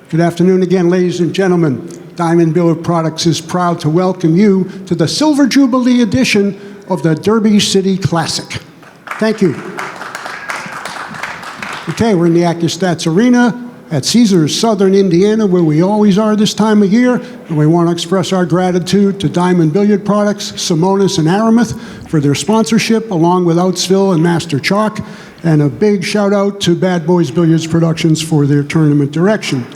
Good afternoon again, ladies and gentlemen. Diamond Billiard Products is proud to welcome you to the Silver Jubilee edition of the Derby City Classic. Thank you. Okay, we're in the ACCUSTATS Arena at Caesars, Southern Indiana, where we always are this time of year, and we want to express our gratitude to Diamond Billiard Products, Simonis and Aramuth for their sponsorship, along with Outsville and Master Chalk, and a big shout out to Bad Boys Billiards Productions for their tournament direction.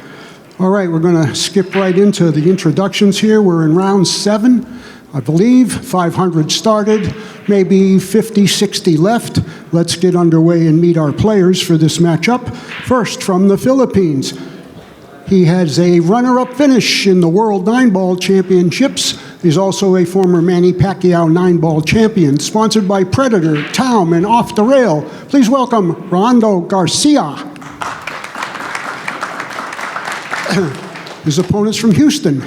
All right, we're going to skip right into the introductions here. We're in round 7, I believe. 500 started, maybe 50, 60 left. Let's get underway and meet our players for this matchup. First, from the Philippines, he has a runner-up finish in the World 9-Ball Championships. He's also a former Manny Pacquiao 9-Ball champion, sponsored by Predator, Taum, and Off the Rail. Please welcome ROLAND GARCIA. His opponent's from Houston.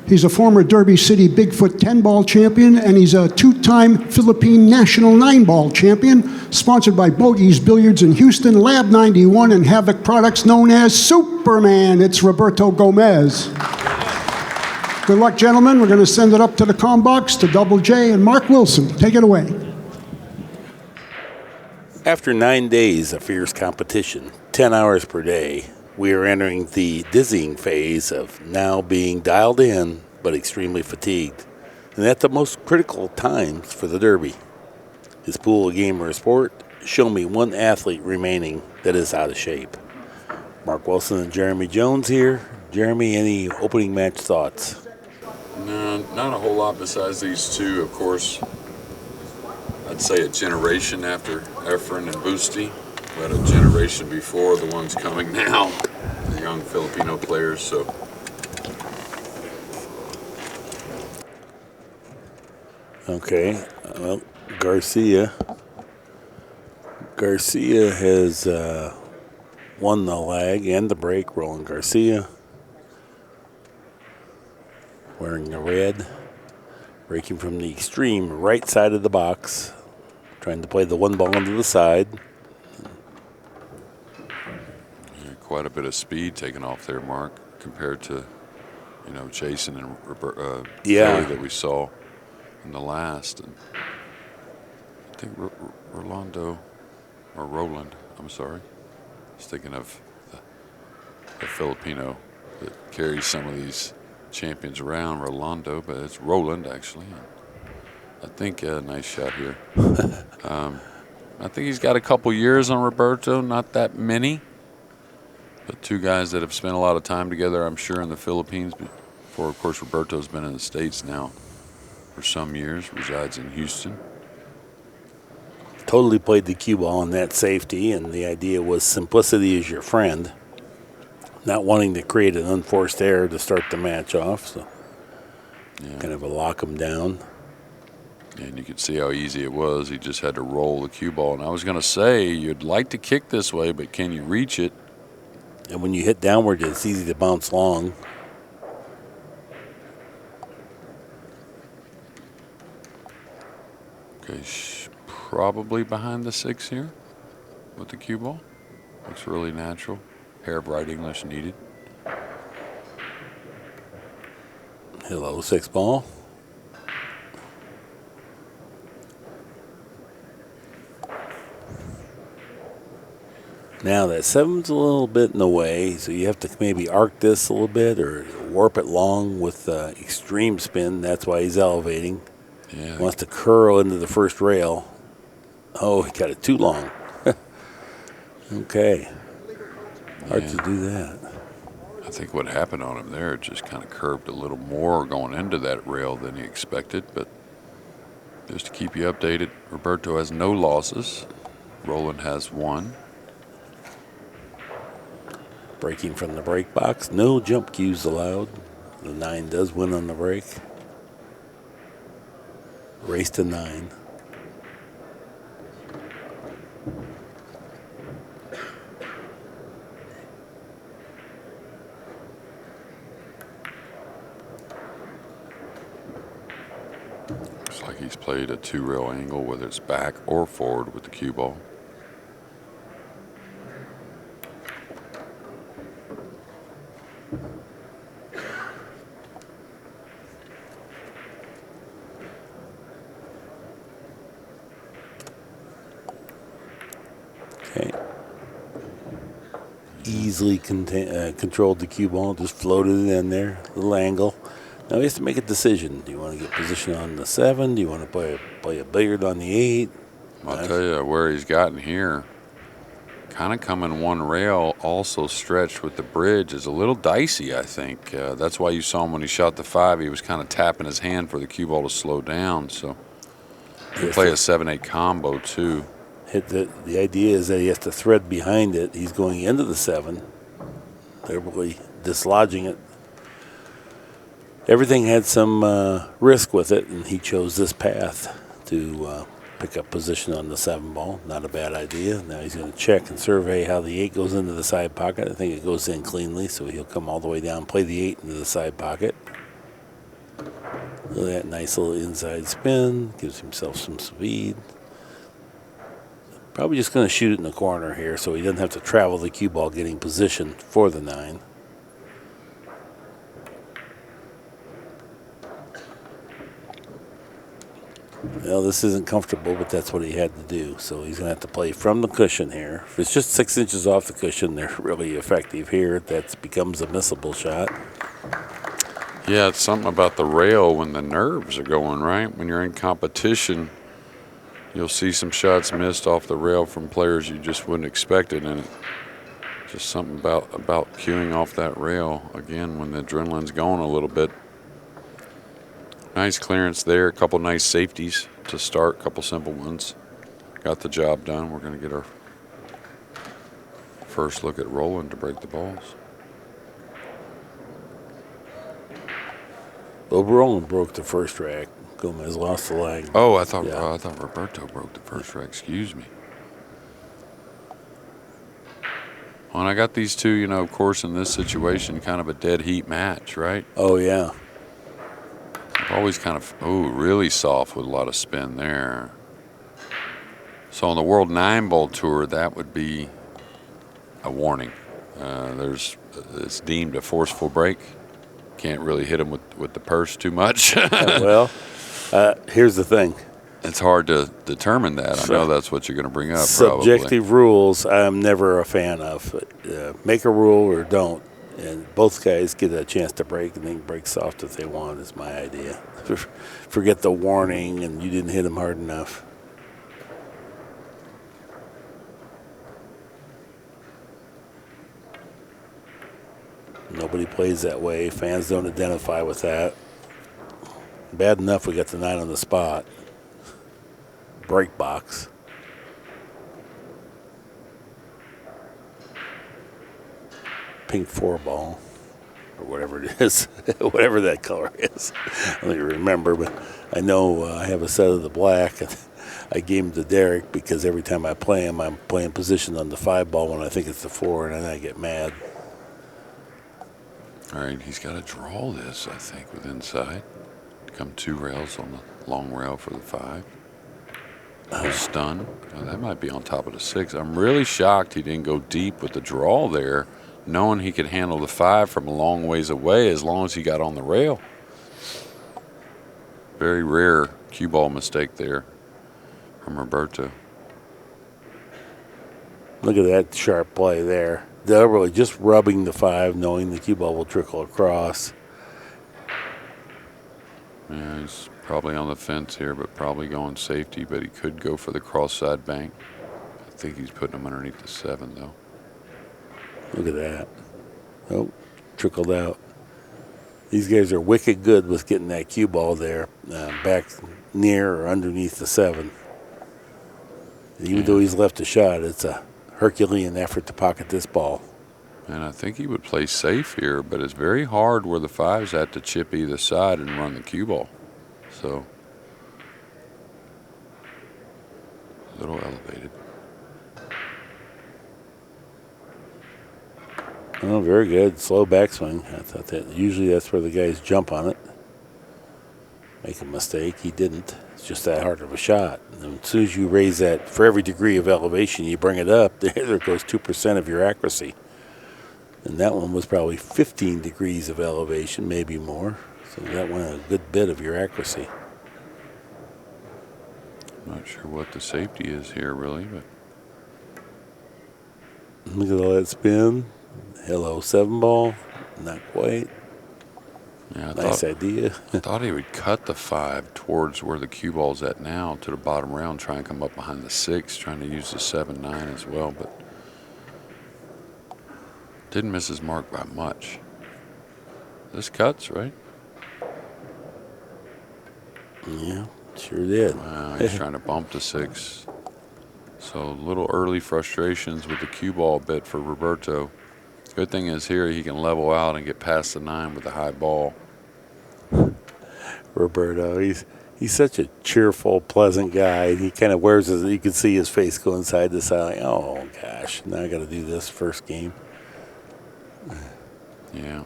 He's a former Derby City Bigfoot 10-ball champion, and he's a 2-time Philippine National 9-ball champion, sponsored by Bogey's Billiards in Houston, Lab 91, and Havoc products known as Superman. It's Roberto Gomez. Good luck, gentlemen. We're going to send it up to the comm box to Double J and Mark Wilson. Take it away. After 9 days of fierce competition, 10 hours per day, we are entering the dizzying phase of now being dialed in but extremely fatigued, and at the most critical times for the Derby. His pool, a game or a sport, show me one athlete remaining that is out of shape. Mark Wilson and Jeremy Jones here. Jeremy, any opening match thoughts? No, not a whole lot besides these two, of course. I'd say a generation after Efren and Boosty, but a generation before the ones coming now, the young Filipino players. So okay, well, Garcia has won the lag and the break. ROLAND GARCIA wearing the red, breaking from the extreme right side of the box, trying to play the one ball into the side. quite a bit of speed taken off there, Mark, compared to, Jason and Kelly that we saw in the last. And I think Roland, I'm sorry, I was thinking of the Filipino that carries some of these champions around, Rolando, but it's Roland, actually. I think a nice shot here. I think he's got a couple years on Roberto, not that many. But two guys that have spent a lot of time together, I'm sure, in the Philippines. Before, of course, Roberto's been in the States now for some years, resides in Houston. Totally played the cue ball in that safety, and the idea was simplicity is your friend. Not wanting to create an unforced error to start the match off, so kind of a lock him down. And you could see how easy it was. He just had to roll the cue ball. And I was going to say, you'd like to kick this way, but can you reach it? And when you hit downward, it's easy to bounce long. Okay, probably behind the 6 here with the cue ball. Looks really natural. Hair of right English needed. Hello, 6 ball. Now that 7's a little bit in the way, so you have to maybe arc this a little bit or warp it long with extreme spin. That's why he's elevating. Yeah. Wants to curl into the first rail. Oh, he got it too long. Okay. Hard to do that. I think what happened on him there, it just kind of curved a little more going into that rail than he expected. But just to keep you updated, Roberto has no losses. Roland has 1. Breaking from the break box. No jump cues allowed. The 9 does win on the break. Race to 9. Looks like he's played a 2-rail angle, whether it's back or forward with the cue ball. easily controlled the cue ball, just floated it in there, little angle. Now he has to make a decision. Do you want to get position on the 7? Do you want to play a billiard on the 8? I'll tell you where he's gotten here. Kind of coming one rail, also stretched with the bridge, is a little dicey, I think. That's why you saw him when he shot the 5. He was kind of tapping his hand for the cue ball to slow down. So he play a 7-8 combo, too. The idea is that he has to thread behind it. He's going into the 7, thereby dislodging it. Everything had some risk with it, and he chose this path to pick up position on the 7 ball. Not a bad idea. Now he's going to check and survey how the 8 goes into the side pocket. I think it goes in cleanly, so he'll come all the way down, play the 8 into the side pocket. Look at that nice little inside spin. Gives himself some speed. Probably just going to shoot it in the corner here so he doesn't have to travel the cue ball getting positioned for the 9. Well, this isn't comfortable, but that's what he had to do. So he's going to have to play from the cushion here. If it's just 6 inches off the cushion, they're really effective here. That becomes a missable shot. Yeah, it's something about the rail when the nerves are going, right? When you're in competition, you'll see some shots missed off the rail from players you just wouldn't expect it. And just something about cueing off that rail, again, when the adrenaline's going a little bit. Nice clearance there, a couple nice safeties to start, a couple simple ones. Got the job done. We're going to get our first look at Roland to break the balls. Well, Roland broke the first rack. Gomez lost the leg. Oh, I thought Roberto broke the first rack. Excuse me. Well, and I got these two, of course, in this situation, kind of a dead heat match, right? Oh, yeah. Always kind of, really soft with a lot of spin there. So on the World 9-Ball Tour, that would be a warning. It's deemed a forceful break. Can't really hit him with the purse too much. Well, here's the thing. It's hard to determine that. I know that's what you're going to bring up. Subjective rules I'm never a fan of. Make a rule or don't. And both guys get a chance to break, and they can break soft if they want, is my idea. Forget the warning, and you didn't hit them hard enough. Nobody plays that way. Fans don't identify with that. Bad enough we got the 9 on the spot. Break box. Pink 4 ball, or whatever it is, whatever that color is. I don't even remember, but I know I have a set of the black, and I gave him to Derek because every time I play him, I'm playing position on the 5 ball when I think it's the 4, and then I get mad. All right, he's got to draw this, I think, with inside. Come 2 rails on the long rail for the 5. Stun. That might be on top of the 6. I'm really shocked he didn't go deep with the draw there, knowing he could handle the 5 from a long ways away as long as he got on the rail. Very rare cue ball mistake there from Roberto. Look at that sharp play there. They're really just rubbing the 5, knowing the cue ball will trickle across. Yeah, he's probably on the fence here, but probably going safety, but he could go for the cross side bank. I think he's putting him underneath the 7, though. Look at that. Oh, trickled out. These guys are wicked good with getting that cue ball there back near or underneath the 7. Even though he's left a shot, it's a Herculean effort to pocket this ball. And I think he would play safe here, but it's very hard where the 5's at to chip either side and run the cue ball. So, a little elevated. Oh, very good. Slow backswing. I thought that usually that's where the guys jump on it. Make a mistake. He didn't. It's just that hard of a shot. And as soon as you raise that, for every degree of elevation, you bring it up, there goes 2% of your accuracy. And that one was probably 15 degrees of elevation, maybe more. So that went a good bit of your accuracy. Not sure what the safety is here, really, but Look at all that spin. Hello, 7-ball. Not quite. Yeah, Nice idea. I thought he would cut the 5 towards where the cue ball's at now to the bottom round, try and come up behind the 6, trying to use the 7-9 as well, but didn't miss his mark by much. This cuts, right? Yeah, sure did. He's trying to bump the 6. So a little early frustrations with the cue ball bit for Roberto. Good thing is here he can level out and get past the 9 with the high ball. Roberto, he's such a cheerful, pleasant guy. He kind of wears his, you can see his face going side to side, like, oh gosh, now I got to do this first game. Yeah.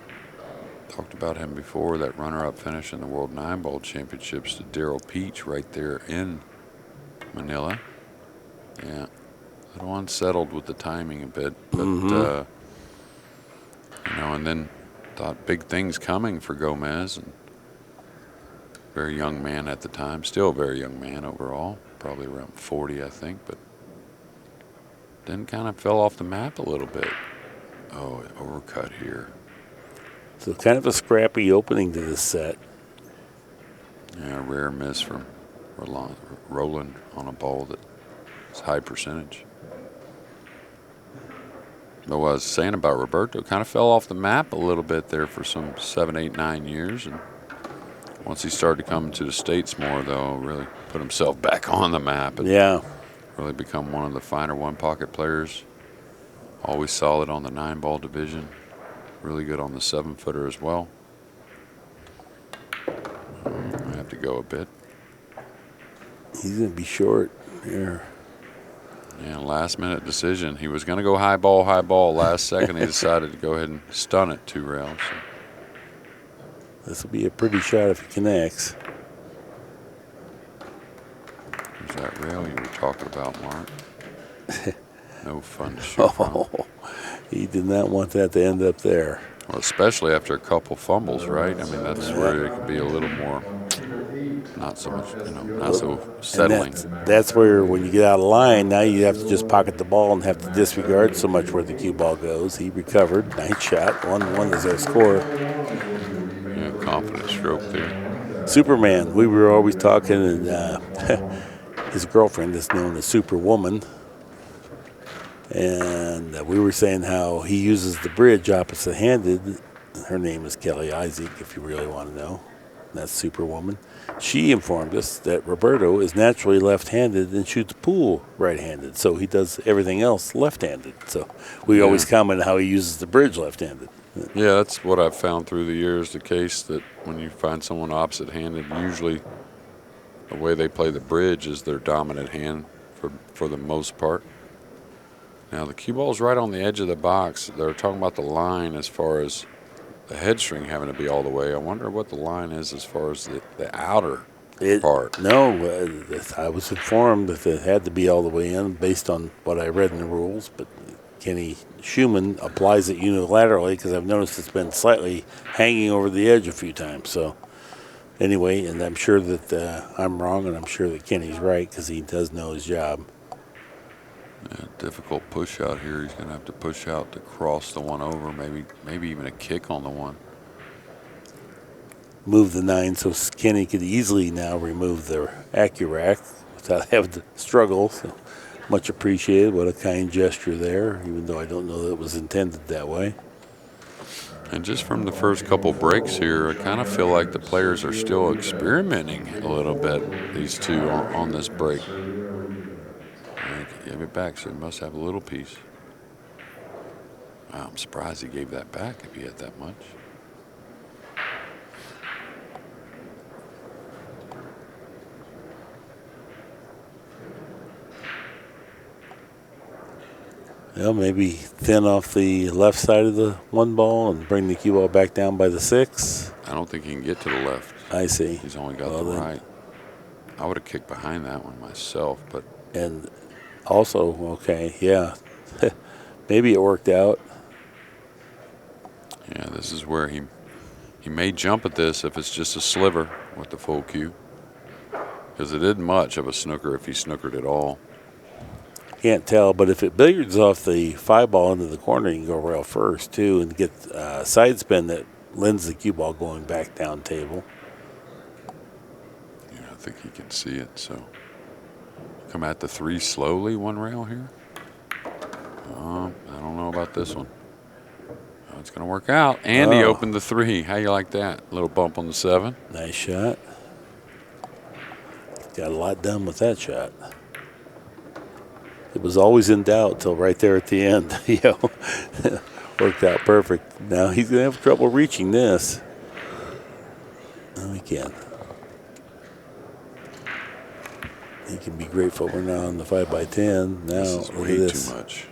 Talked about him before, that runner-up finish in the World 9-Ball Championships to Daryl Peach right there in Manila. Yeah. A little unsettled with the timing a bit, but you know, and then thought big things coming for Gomez. And very young man at the time, still a very young man overall, probably around 40, I think, but then kind of fell off the map a little bit. Oh, overcut here. So kind of a scrappy opening to this set. Yeah, rare miss from Roland on a ball that's high percentage. But what I was saying about Roberto, kind of fell off the map a little bit there for some 7, 8, 9 years. And once he started coming to the States more, though, really put himself back on the map. And really become one of the finer one-pocket players. Always solid on the 9-ball division. Really good on the 7-footer as well. I have to go a bit. He's going to be short here. Yeah, last-minute decision. He was going to go high ball. Last second, he decided to go ahead and stun it 2 rails. So. This will be a pretty shot if he connects. There's that rail you were talking about, Mark. No fun to shoot from. He did not want that to end up there. Well, especially after a couple fumbles, right? I mean, that's where it could be a little more, not so much, not so settling. That's where, when you get out of line, now you have to just pocket the ball and have to disregard so much where the cue ball goes. He recovered. Nice shot. 1-1 is our score. Yeah, confident stroke there. Superman. We were always talking, and his girlfriend is known as Superwoman. And we were saying how he uses the bridge opposite-handed. Her name is Kelly Isaac, if you really want to know. That's Superwoman. She informed us that Roberto is naturally left-handed and shoots pool right-handed, so he does everything else left-handed. So we always comment how he uses the bridge left-handed. Yeah, that's what I've found through the years, the case that when you find someone opposite-handed, usually the way they play the bridge is their dominant hand for the most part. Now, the cue ball's right on the edge of the box. They're talking about the line as far as the head string having to be all the way. I wonder what the line is as far as the outer part. No, I was informed that it had to be all the way in based on what I read in the rules, but Kenny Schumann applies it unilaterally because I've noticed it's been slightly hanging over the edge a few times. So anyway, and I'm sure that I'm wrong, and I'm sure that Kenny's right because he does know his job. Yeah, difficult push out here. He's going to have to push out to cross the one over, maybe even a kick on the one. Move the 9 so Kenny could easily now remove the Accu-Rack without having to struggle. So much appreciated. What a kind gesture there, even though I don't know that it was intended that way. And just from the first couple breaks here, I kind of feel like the players are still experimenting a little bit, these two on this break. Gave it back, so he must have a little piece. Wow, I'm surprised he gave that back if he had that much. Well, maybe thin off the left side of the 1 ball and bring the cue ball back down by the 6. I don't think he can get to the left. I see. He's only got the right. I would have kicked behind that one myself, but. And also, okay, yeah. Maybe it worked out. Yeah, this is where he may jump at this if it's just a sliver with the full cue. Because it isn't much of a snooker if he snookered at all. Can't tell, but if it billiards off the 5-ball into the corner, you can go rail first, too, and get side spin that lends the cue ball going back down table. Yeah, I think he can see it, so come at the 3 slowly, 1 rail here. I don't know about this one. Oh, it's going to work out. And he opened the 3. How you like that? Little bump on the 7. Nice shot. Got a lot done with that shot. It was always in doubt till right there at the end. Worked out perfect. Now he's going to have trouble reaching this. No, he can. He can be grateful we're now on the 5x10. Now, This is look way at this. too much.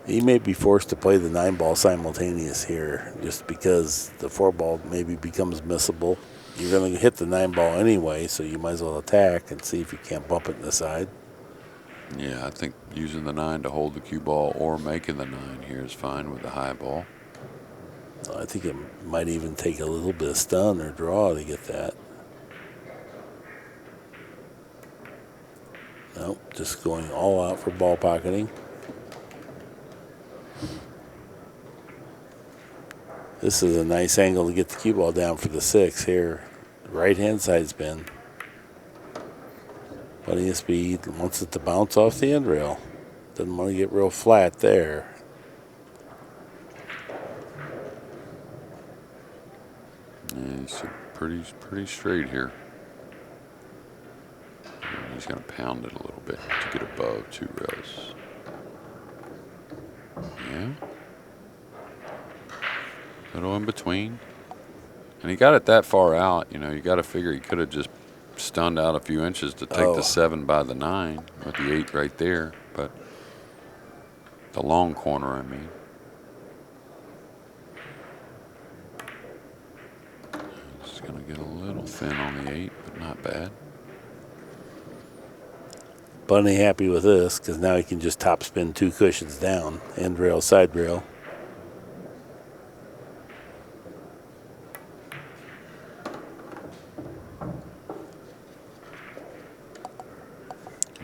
He may be forced to play the 9-ball simultaneous here just because the 4-ball maybe becomes missable. You're going to hit the 9-ball anyway, so you might as well attack and see if you can't bump it in the side. Yeah, I think using the 9 to hold the cue ball or making the 9 here is fine with the high ball. I think it might even take a little bit of stun or draw to get that. Nope, just going all out for ball pocketing. This is a nice angle to get the cue ball down for the 6 here. Right-hand side spin. Plenty of speed. Wants it to bounce off the end rail. Doesn't want to get real flat there. Yeah, he's pretty straight here. He's going to pound it a little bit to get above 2 rails. Yeah. Little in between. And he got it that far out. You got to figure he could have just stunned out a few inches to take the 7 by the 9 with the 8 right there. But the long corner, I mean. Just going to get a little thin on the 8, but not bad. Bunny happy with this because now he can just top spin 2 cushions down. End rail, side rail.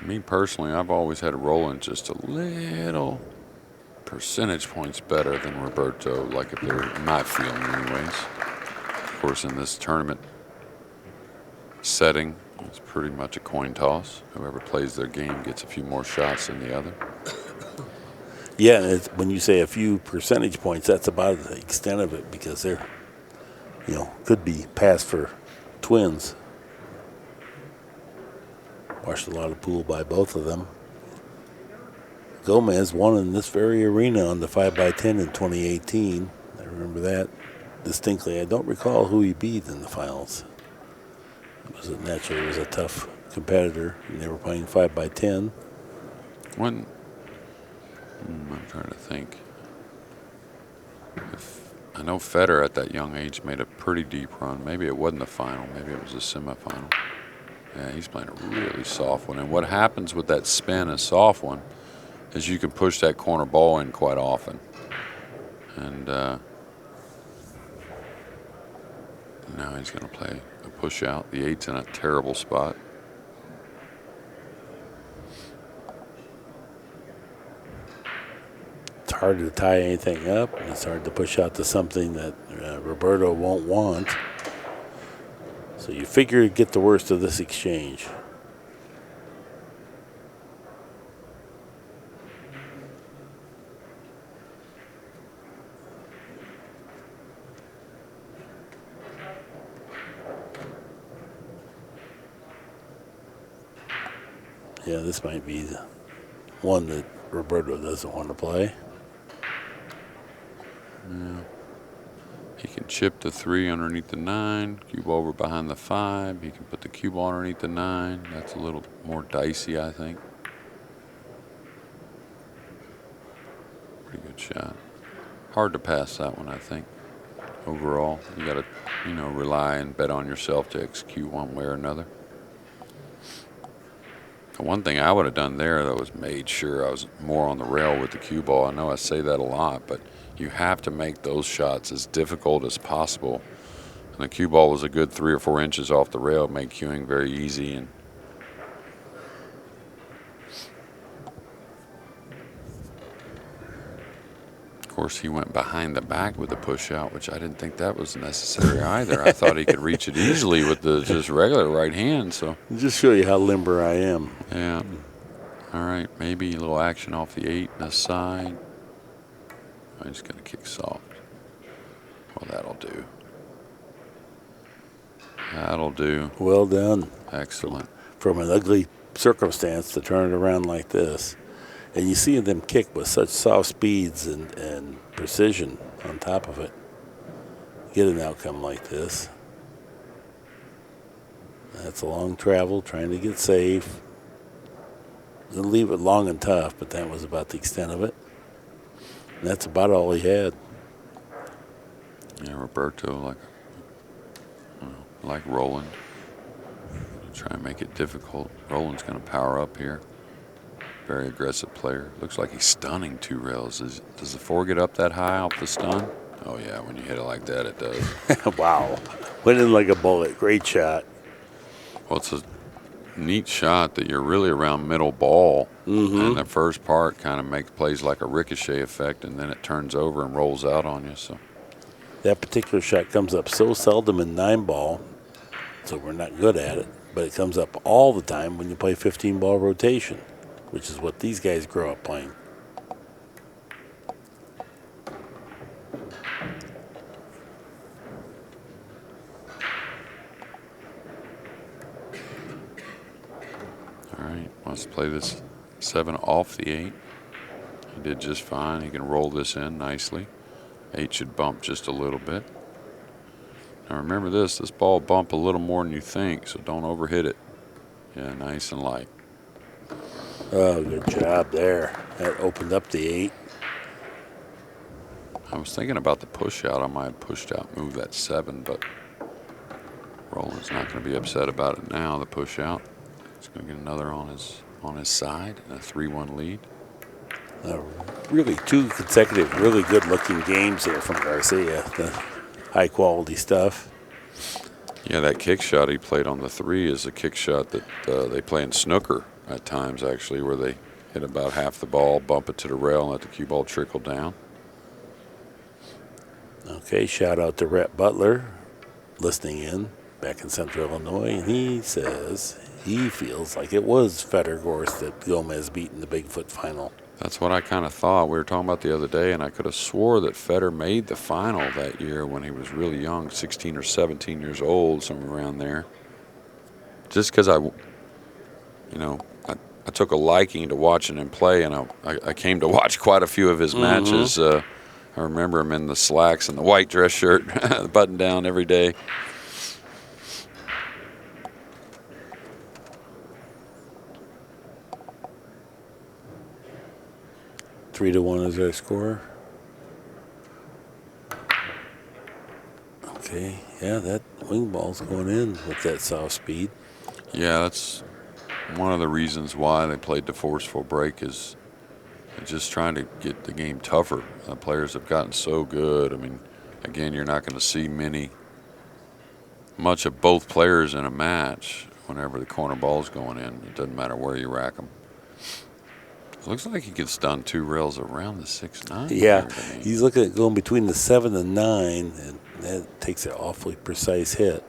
Me personally, I've always had Roland just a little percentage points better than Roberto, like if they're in my feeling anyways. Of course, in this tournament setting, it's pretty much a coin toss. Whoever plays their game gets a few more shots than the other. Yeah, when you say a few percentage points, that's about the extent of it because they're, could be passed for twins. Watched a lot of pool by both of them. Gomez won in this very arena on the 5x10 in 2018. I remember that distinctly. I don't recall who he beat in the finals. Naturally, it was a tough competitor, and they were playing 5x10. I'm trying to think. I know Federer at that young age made a pretty deep run. Maybe it wasn't the final. Maybe it was a semifinal. Yeah, he's playing a really soft one. And what happens with that spin, a soft one, is you can push that corner ball in quite often. And now he's going to play a push out. The 8's in a terrible spot. It's hard to tie anything up, and it's hard to push out to something that Roberto won't want. So you figure you get the worst of this exchange. Yeah, this might be the one that Roberto doesn't want to play. Yeah. He can chip the 3 underneath the 9, cube over behind the 5. He can put the cube underneath the 9. That's a little more dicey, I think. Pretty good shot. Hard to pass that one, I think. Overall, you got to, rely and bet on yourself to execute one way or another. The one thing I would have done there, though, was made sure I was more on the rail with the cue ball. I know I say that a lot, but you have to make those shots as difficult as possible. And the cue ball was a good 3 or 4 inches off the rail, made cueing very easy. And course, he went behind the back with the push out, which I didn't think that was necessary either. I thought he could reach it easily with the just regular right hand. So Just show you how limber I am. yeah. All right, maybe a little action off the 8 and the side. I'm just going to kick soft. Well, that'll do. That'll do. Well done. Excellent. From an ugly circumstance to turn it around like this. And you see them kick with such soft speeds and precision on top of it. Get an outcome like this. That's a long travel, trying to get safe. Gonna leave it long and tough, but that was about the extent of it. And that's about all he had. Yeah, Roberto, like Roland. Try and make it difficult. Roland's going to power up here. Very aggressive player. Looks like he's stunning 2 rails. Does the 4 get up that high off the stun? Oh, yeah, when you hit it like that, it does. Wow. Went in like a bullet. Great shot. Well, it's a neat shot that you're really around middle ball. And the first part kind of plays like a ricochet effect, and then it turns over and rolls out on you. So That particular shot comes up so seldom in 9-ball, so we're not good at it. But it comes up all the time when you play 15-ball rotation, which is what these guys grow up playing. all right, let's play this 7 off the 8. He did just fine. He can roll this in nicely. 8 should bump just a little bit. Now remember this ball will bump a little more than you think, so don't overhit it. Yeah, nice and light. Oh, good job there. That opened up the 8. I was thinking about the push out. I might have pushed out, moved that 7, but Roland's not going to be upset about it now, the push out. He's going to get another on his side and a 3-1 lead. Really 2 consecutive really good-looking games here from Garcia. The high-quality stuff. Yeah, that kick shot he played on the 3 is a kick shot that they play in snooker at times, actually, where they hit about half the ball, bump it to the rail, and let the cue ball trickle down. Okay, shout out to Rhett Butler, listening in back in Central Illinois, and he says he feels like it was Federgorst that Gomez beat in the Bigfoot final. That's what I kind of thought. We were talking about the other day, and I could have swore that Federer made the final that year when he was really young, 16 or 17 years old, somewhere around there. Just because I took a liking to watching him play, and I came to watch quite a few of his matches. I remember him in the slacks and the white dress shirt, the button down every day. Three to 1 is our score. Okay, yeah, that wing ball's going in with that soft speed. Yeah, that's one of the reasons why they played the forceful break is just trying to get the game tougher. The players have gotten so good. I mean, again, you're not going to see much of both players in a match whenever the corner ball's going in. It doesn't matter where you rack them. It looks like he could stun 2 rails around the 6-9. Yeah, he's looking at going between the 7 and 9, and that takes an awfully precise hit.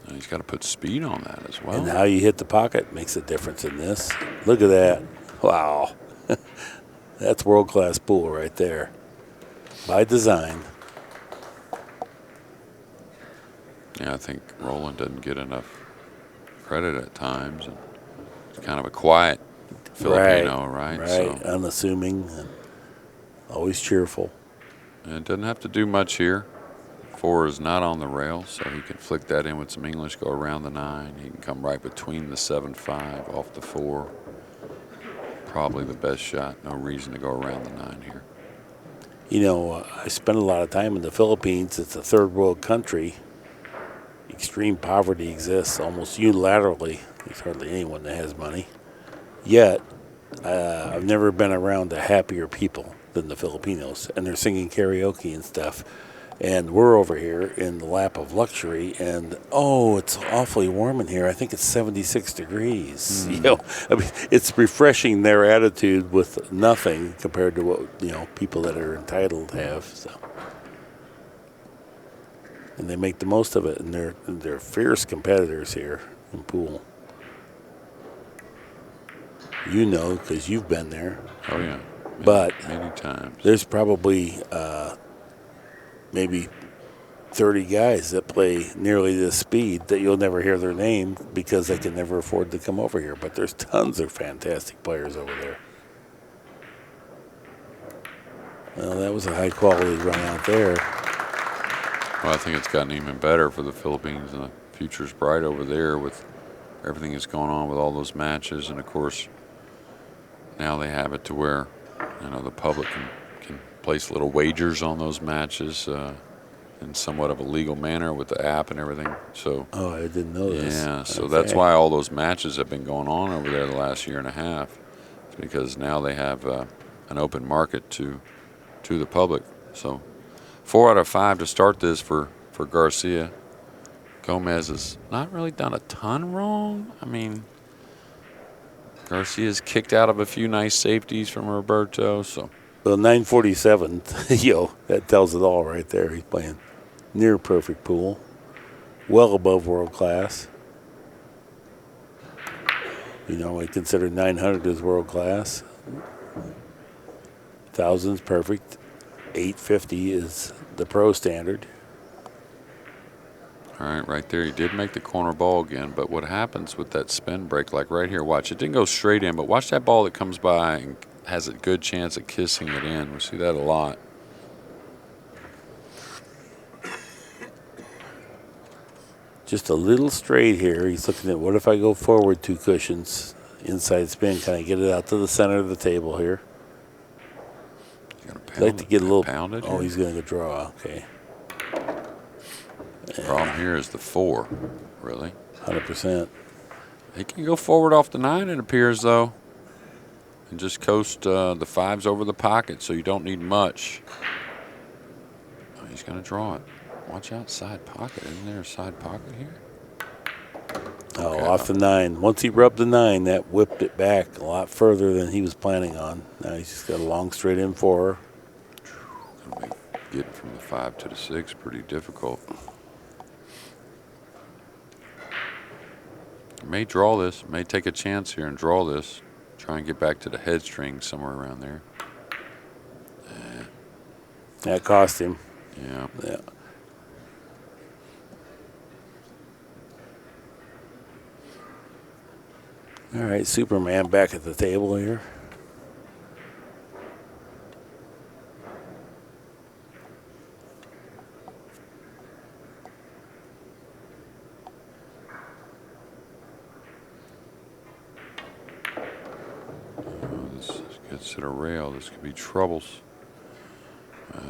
And he's got to put speed on that as well. And how you hit the pocket makes a difference in this. Look at that. Wow. That's world-class pool right there. By design. Yeah, I think Roland doesn't get enough credit at times. And it's kind of a quiet Filipino, right? Right, So, unassuming and always cheerful. and it doesn't have to do much here. 4 is not on the rail, so he can flick that in with some English, go around the 9. He can come right between the 7-5 off the 4. Probably the best shot. No reason to go around the 9 here. You know, I spent a lot of time in the Philippines. It's a third world country. Extreme poverty exists almost unilaterally. There's hardly anyone that has money. Yet, I've never been around a happier people than the Filipinos. And they're singing karaoke and stuff. And we're over here in the lap of luxury, and oh, it's awfully warm in here. I think it's 76 degrees. You know, I mean, it's refreshing their attitude with nothing compared to what people that are entitled have. So, and they make the most of it, and they're fierce competitors here in pool. You know, because you've been there. Oh yeah, But many times. there's probably maybe 30 guys that play nearly this speed that you'll never hear their name because they can never afford to come over here. But there's tons of fantastic players over there. Well, that was a high-quality run out there. Well, I think it's gotten even better for the Philippines, and the future's bright over there with everything that's going on with all those matches. And, of course, now they have it to where, the public can place little wagers on those matches in somewhat of a legal manner with the app and everything. So, oh, I didn't know this. Yeah, so Okay. that's why all those matches have been going on over there the last year and a half. It's because now they have an open market to the public. So 4 out of 5 to start this for Garcia. Gomez has not really done a ton wrong. I mean, Garcia's kicked out of a few nice safeties from Roberto. So, Well, 947, that tells it all right there. He's playing near perfect pool, well above world class. We consider 900 as world class. 1,000's perfect. 850 is the pro standard. all right there, he did make the corner ball again. But what happens with that spin break, like right here, watch, it didn't go straight in, but watch that ball that comes by and has a good chance of kissing it in. We see that a lot. Just a little straight here. He's looking at, what if I go forward 2 cushions, inside spin, kind of get it out to the center of the table here. I'd like to get a little pounded. Oh, he's going to draw. Okay. The problem here is the 4, really. 100%. He can go forward off the 9, it appears, though, and just coast the 5s over the pocket, so you don't need much. Oh, he's going to draw it. Watch out, side pocket. Isn't there a side pocket here? Oh, Okay. off the 9. Once he rubbed the 9, that whipped it back a lot further than he was planning on. Now he's just got a long straight in 4. Gonna make getting from the 5 to the 6 pretty difficult. May draw this. May take a chance here and draw this. Try and get back to the head string somewhere around there. That cost him. Yeah. Yeah. All right, Superman back at the table here. This gets to the rail. This could be troubles.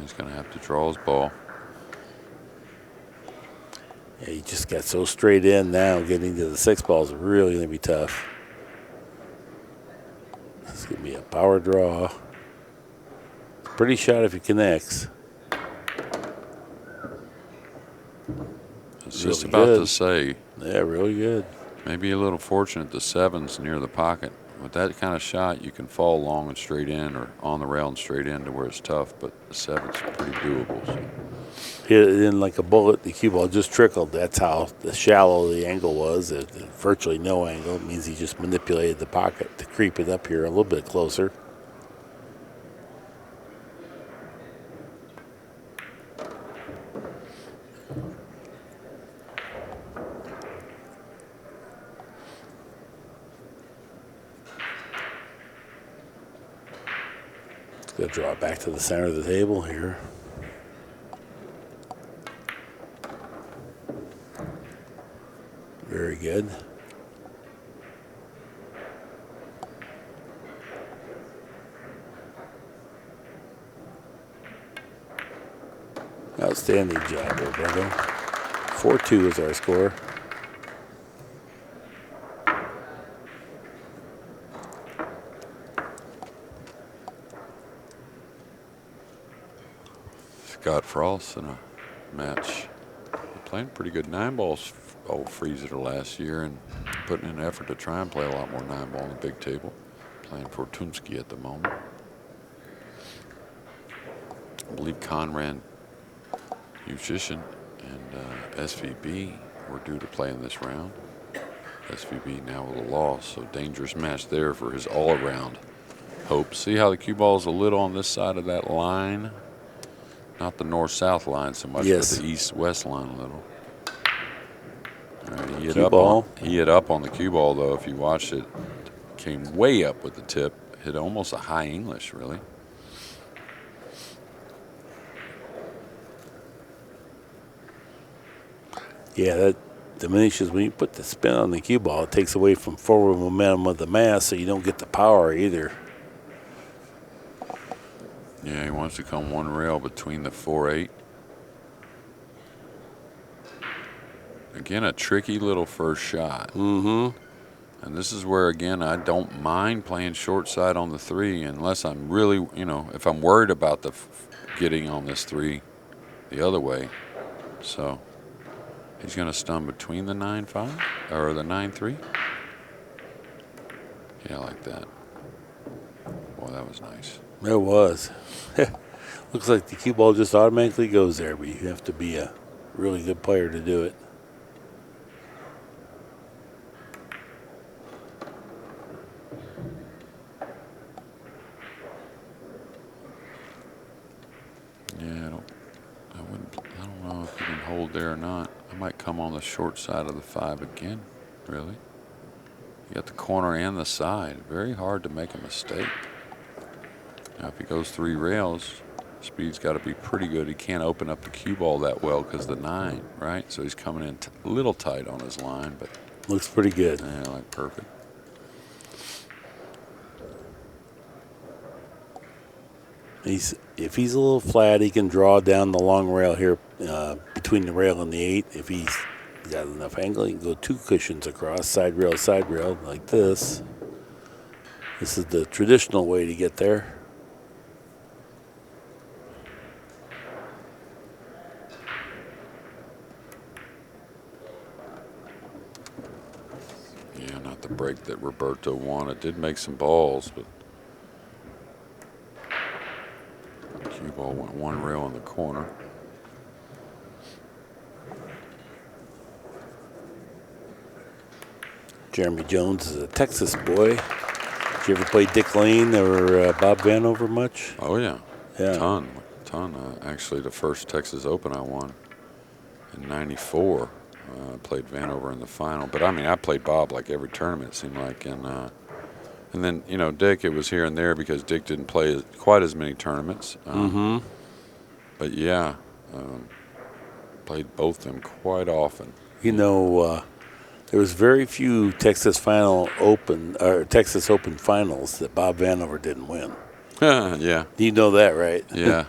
He's going to have to draw his ball. Yeah, he just got so straight in now. Getting to the 6 ball is really going to be tough. This is going to be a power draw. Pretty shot if he connects. I was Really just about good. to say, Yeah, really good. maybe a little fortunate the 7's near the pocket. With that kind of shot, you can fall long and straight in or on the rail and straight in to where it's tough, but the 7's pretty doable. So. Hit it in like a bullet. The cue ball just trickled. That's how shallow the angle was. Virtually no angle. It means he just manipulated the pocket to creep it up here a little bit closer. Gonna draw it back to the center of the table here. Very good. Outstanding job, Roberto. 4-2 is our score. Scott Frost and a match. Playing pretty good 9-balls old Freezer last year and putting in an effort to try and play a lot more 9-ball on the big table. Playing for Tumsky at the moment. I believe Conrad Musician and SVB were due to play in this round. SVB now with a loss, so dangerous match there for his all-around hope. See how the cue ball's a little on this side of that line? Not the north-south line so much, Yes. but the east-west line a little. All right, he hit up on the cue ball, though. If you watched it, came way up with the tip. Hit almost a high English, really. Yeah, that diminishes when you put the spin on the cue ball. It takes away from forward momentum of the mass, so you don't get the power either. Yeah, he wants to come one rail between the 4-8. Again, a tricky little first shot. Mm-hmm. And this is where, again, I don't mind playing short side on the 3 unless I'm really, if I'm worried about the getting on this 3 the other way. So he's going to stun between the 9-5 or the 9-3. Yeah, like that. Boy, that was nice. It was. Looks like the cue ball just automatically goes there, but you have to be a really good player to do it. Yeah, I don't know if he can hold there or not. I might come on the short side of the 5 again, really. You got the corner and the side. Very hard to make a mistake. Now, if he goes 3 rails, speed's got to be pretty good. He can't open up the cue ball that well because the 9, right? So he's coming in a little tight on his line, but Looks pretty good. yeah, like perfect. If he's a little flat, he can draw down the long rail here between the rail and the 8. If he's got enough angle, he can go 2 cushions across, side rail, like this. This is the traditional way to get there. Yeah, not the break that Roberto wanted. Did make some balls, but cue ball went 1 rail in the corner. Jeremy Jones is a Texas boy. Did you ever play Dick Lane or Bob Vanover much? Oh, yeah. Yeah. Ton. Actually, the first Texas Open I won in '94. I played Vanover in the final. But, I mean, I played Bob like every tournament, it seemed like. And then, Dick, it was here and there because Dick didn't play quite as many tournaments. But, yeah, played both of them quite often. There was very few Texas Open finals that Bob Vanover didn't win. Yeah. You know that, right? Yeah.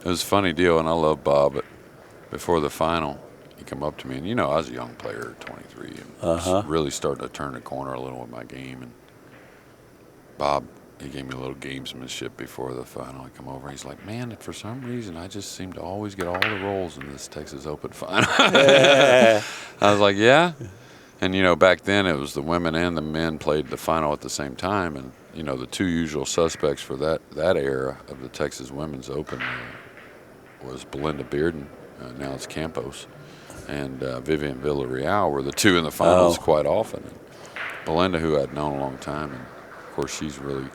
It was a funny deal, and I love Bob. But before the final, he come up to me, and I was a young player, 23, and just really starting to turn the corner a little with my game. And Bob, he gave me a little gamesmanship before the final. I come over, and he's like, "Man, for some reason, I just seem to always get all the rolls in this Texas Open final." I was like, "Yeah." And, back then it was the women and the men played the final at the same time. And, the 2 usual suspects for that era of the Texas Women's Open was Belinda Bearden, now it's Campos, and Vivian Villarreal were the 2 in the finals quite often. And Belinda, who I'd known a long time, and, of course, she's really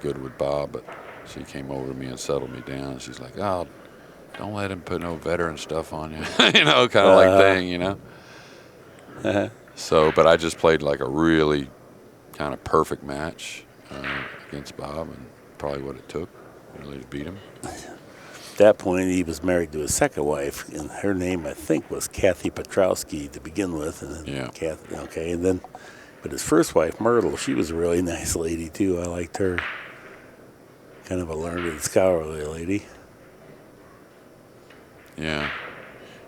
good with Bob, but she came over to me and settled me down. And she's like, "Oh, don't let him put no veteran stuff on you," kind of like thing, So, but I just played like a really kind of perfect match against Bob, and probably what it took really to beat him. At that point, he was married to his second wife, and her name, I think, was Kathy Petrowski to begin with. And then but his first wife, Myrtle, she was a really nice lady, too. I liked her. Kind of a learned and scholarly lady. Yeah.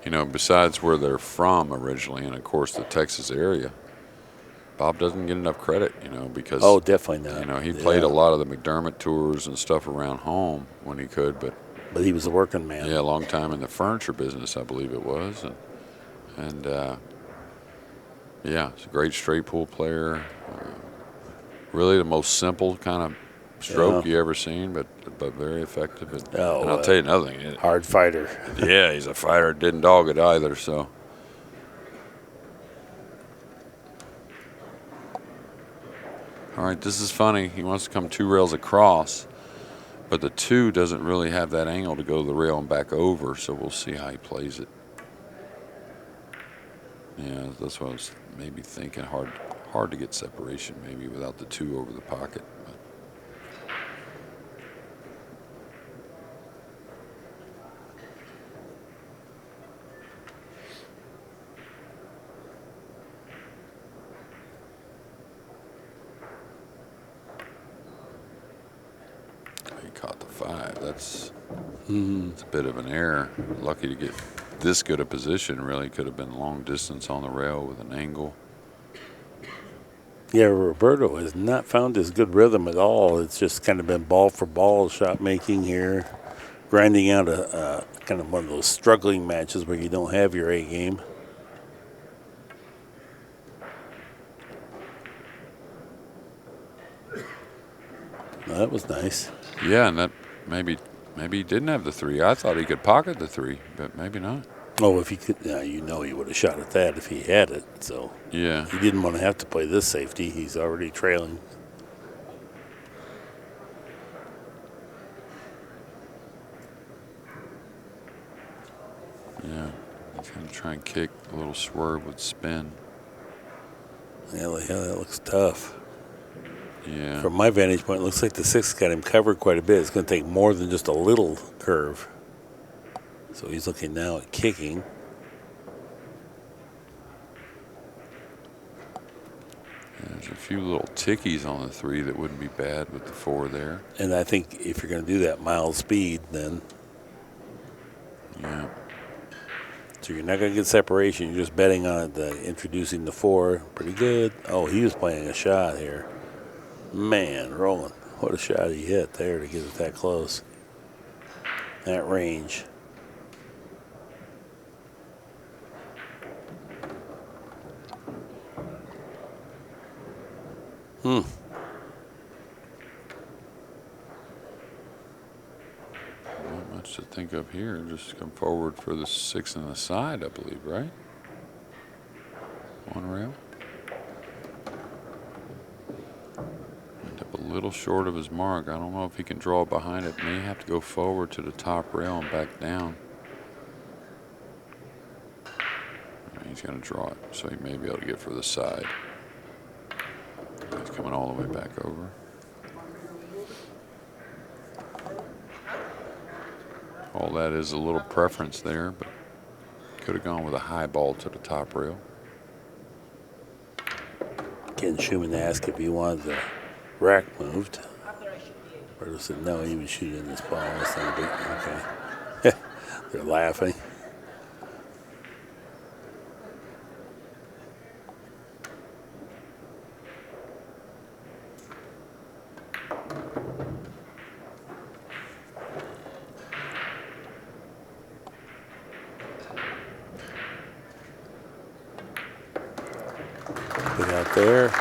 Besides where they're from originally, and of course the Texas area, Bob doesn't get enough credit, because definitely not. He played a lot of the McDermott tours and stuff around home when he could, but but he was a working man. Yeah, a long time in the furniture business, I believe it was. And yeah, he's a great straight pool player. Really the most simple kind of stroke you ever seen, but very effective. And I'll tell you another thing. Hard fighter. Yeah, he's a fighter. Didn't dog it either, so. All right, this is funny. He wants to come 2 rails across, but the 2 doesn't really have that angle to go to the rail and back over, so we'll see how he plays it. Yeah, that's what I was maybe thinking. Hard to get separation maybe without the 2 over the pocket. But. He caught the 5. That's a bit of an error. Lucky to get this good a position. Really could have been long distance on the rail with an angle. Yeah, Roberto has not found his good rhythm at all. It's just kind of been ball for ball shot making here, grinding out a kind of one of those struggling matches where you don't have your A game. Well, that was nice. Yeah, and that maybe he didn't have the 3. I thought he could pocket the 3, but maybe not. Oh, if he could, he would have shot at that if he had it. So yeah, he didn't want to have to play this safety. He's already trailing. Yeah, he's going to try and kick a little swerve with spin. Yeah, that looks tough. Yeah. From my vantage point, it looks like the 6 got him covered quite a bit. It's going to take more than just a little curve. So he's looking now at kicking. There's a few little tickies on the 3 that wouldn't be bad with the 4 there. And I think if you're going to do that mild speed, then. Yeah. So you're not going to get separation. You're just betting on it, introducing the 4. Pretty good. Oh, he was playing a shot here. Man, Roland, what a shot he hit there to get it that close. That range. Not much to think of here. Just come forward for the 6 on the side, I believe, right? 1 rail. End up a little short of his mark. I don't know if he can draw behind it. May have to go forward to the top rail and back down. He's going to draw it, so he may be able to get for the side. He's coming all the way back over. All that is a little preference there, but could have gone with a high ball to the top rail. Ken Schumann asked if he wanted the rack moved. Roberto said no, he would shoot in this ball. That's not a big, okay. They're laughing. Put out there.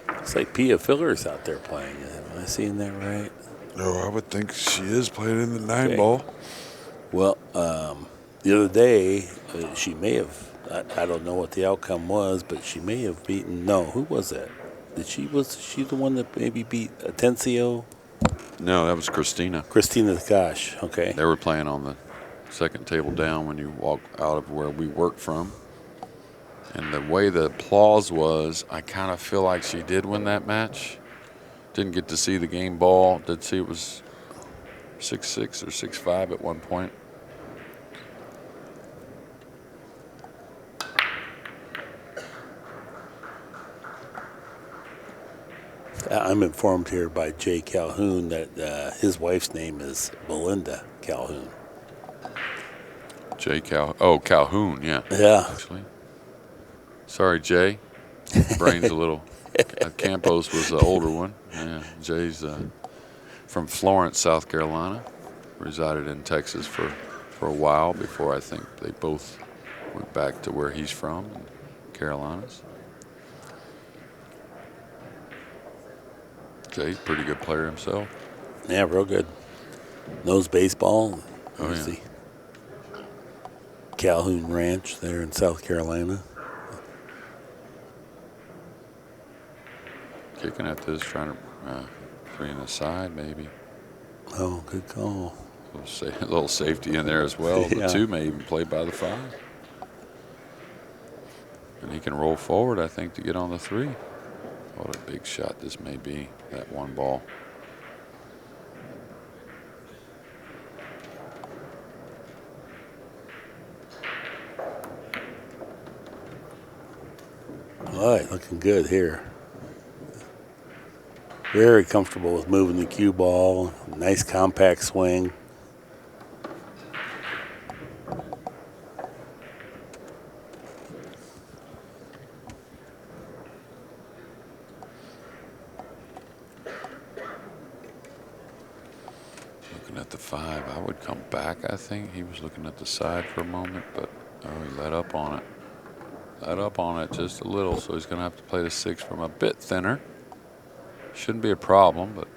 Looks like Pia Filler's out there playing. Am I seeing that right? No, I would think she is playing in the 9 ball. Well, the other day, she may have, I don't know what the outcome was, but she may have beaten, no, who was that? Was she the one that maybe beat Atencio? No, that was Christina. Christina, gosh, okay. They were playing on the second table down when you walk out of where we work from. And the way the applause was, I kind of feel like she did win that match. Didn't get to see the game ball. Did see it was 6-6 or 6-5 at one point. I'm informed here by Jay Calhoun that his wife's name is Belinda Calhoun. Calhoun, yeah. Yeah. Actually. Sorry, Jay. Brain's a little. Campos was the older one. Yeah, Jay's from Florence, South Carolina. Resided in Texas for a while before I think they both went back to where he's from, in Carolinas. Jay's a pretty good player himself. Yeah, real good. Knows baseball. Oh, yeah. The Calhoun Ranch there in South Carolina. Kicking at this, trying to 3 in the side, maybe. Oh, good call. A little safety in there as well. Yeah. The 2 may even play by the 5. And he can roll forward, I think, to get on the 3. What a big shot this may be, that 1 ball. All right, looking good here. Very comfortable with moving the cue ball. Nice compact swing. Looking at the 5, I would come back, I think. He was looking at the side for a moment, but he let up on it. Let up on it just a little, so he's going to have to play the 6 from a bit thinner. Shouldn't be a problem, but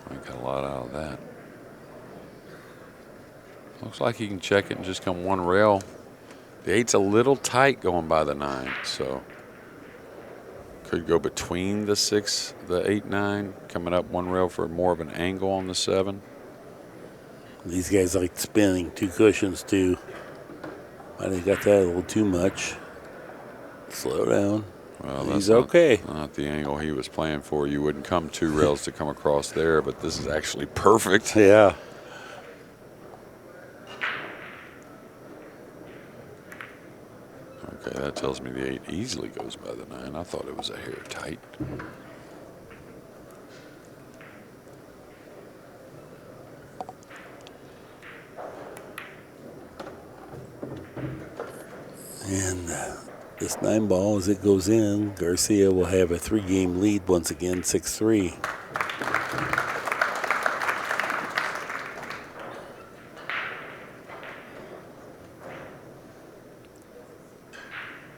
I got a lot out of that. Looks like he can check it and just come 1 rail. The 8's a little tight going by the 9, so could go between the 6, the 8, 9, coming up 1 rail for more of an angle on the 7. These guys like spinning 2 cushions too. Might have got that a little too much. Slow down. Well, He's that's okay. Not the angle he was playing for. You wouldn't come 2 rails to come across there, but this is actually perfect. Yeah. Okay, that tells me the 8 easily goes by the 9. I thought it was a hair tight. And this 9 ball, as it goes in, Garcia will have a 3-game lead once again, 6-3.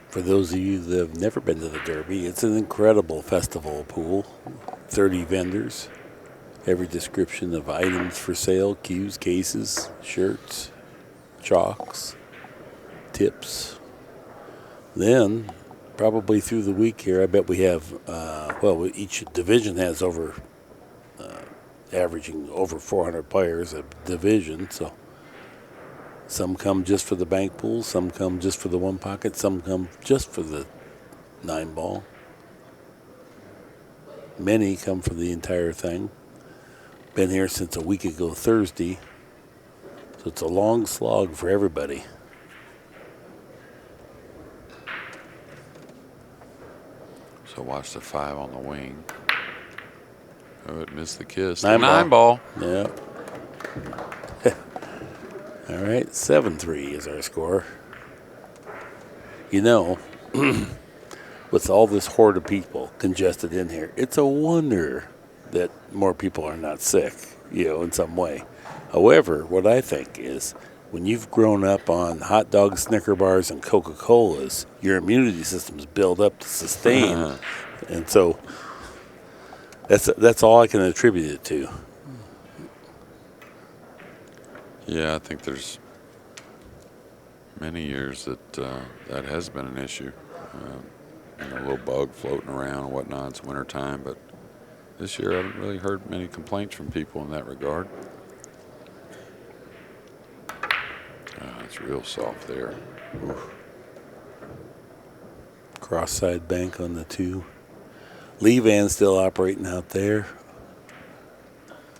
For those of you that have never been to the Derby, it's an incredible festival pool. 30 vendors, every description of items for sale, cues, cases, shirts, chalks, tips. Then, probably through the week here, I bet we have, each division has averaging over 400 players a division, so some come just for the bank pool, some come just for the 1 pocket, some come just for the 9 ball. Many come for the entire thing. Been here since a week ago Thursday, so it's a long slog for everybody. So watch the 5 on the wing. Oh, it missed the kiss. 9 ball. Yeah. All right, 7-3 is our score. You know, with all this horde of people congested in here, it's a wonder that more people are not sick, in some way. However, what I think is when you've grown up on hot dogs, Snicker bars, and Coca-Colas, your immunity system's built up to sustain. And so that's all I can attribute it to. Yeah, I think there's many years that that has been an issue. A little bug floating around and whatnot. It's wintertime, but this year I haven't really heard many complaints from people in that regard. It's real soft there. Oof. Cross side bank on the 2. Lee Van's still operating out there.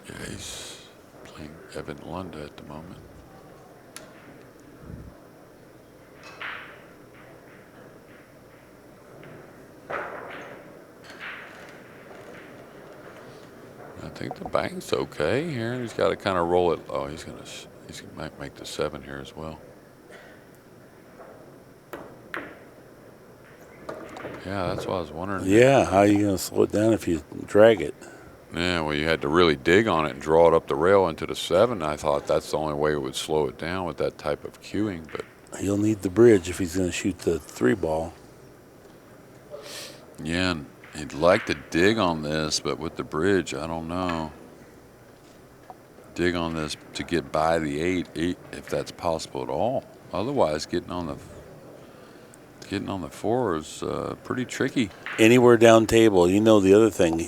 Yeah, he's playing Evan Lunda at the moment. think the bank's okay here. He's got to kind of roll it. Oh, he might make the 7 here as well. Yeah, that's what I was wondering. Yeah, how are you going to slow it down if you drag it? Yeah, well, you had to really dig on it and draw it up the rail into the 7. I thought that's the only way it would slow it down with that type of cueing, but He'll need the bridge if he's going to shoot the 3 ball. yeah, and he'd like to dig on this, but with the bridge, I don't know. Dig on this to get by the 8 if that's possible at all. Otherwise, getting on the 4 is pretty tricky. Anywhere down table, the other thing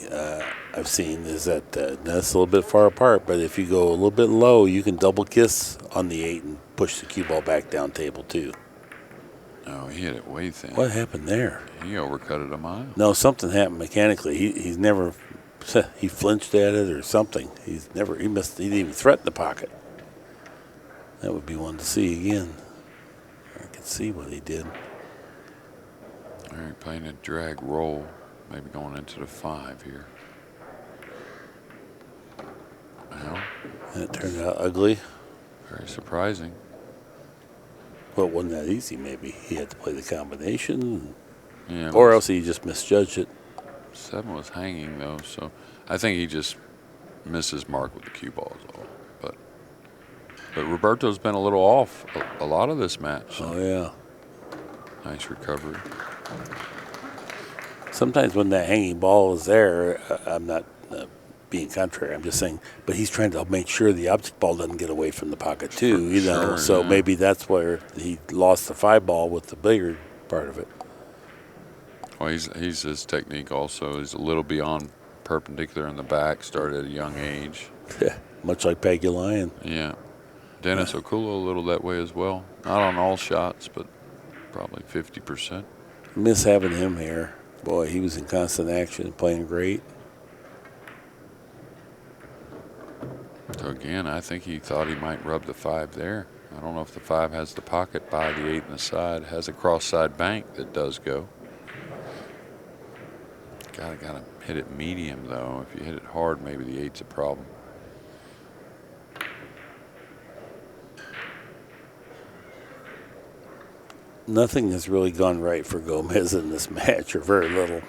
I've seen is that that's a little bit far apart, but if you go a little bit low, you can double kiss on the 8 and push the cue ball back down table too. Oh, he hit it way thin. What happened there? He overcut it a mile. No, something happened mechanically. He's never, he flinched at it or something. He didn't even threaten the pocket. That would be one to see again. I can see what he did. All right, playing a drag roll, maybe going into the 5 here. Well, And it turned out ugly. very surprising. Well, it wasn't that easy, maybe. He had to play the combination, Yeah, or else he just misjudged it. 7 was hanging though, so I think he just missed his mark with the cue ball is all. But Roberto's been a little off a lot of this match. So Oh, yeah. nice recovery. Sometimes when that hanging ball is there, I'm not being contrary. I'm just saying, but he's trying to make sure the object ball doesn't get away from the pocket too, Sure, So yeah. maybe that's where he lost the 5 ball with the billiard part of it. Well, his technique also is a little beyond perpendicular in the back. Started at a young age. Much like Pacquiao Lion. Yeah. Dennis Okulo a little that way as well. Not on all shots, but probably 50%. Miss having him here. Boy, he was in constant action, playing great. So again, I think he thought he might rub the 5 there. I don't know if the 5 has the pocket by the 8 in the side. Has a cross side bank that does go. Gotta hit it medium though. If you hit it hard, maybe the 8's a problem. Nothing has really gone right for Gomez in this match, or very little.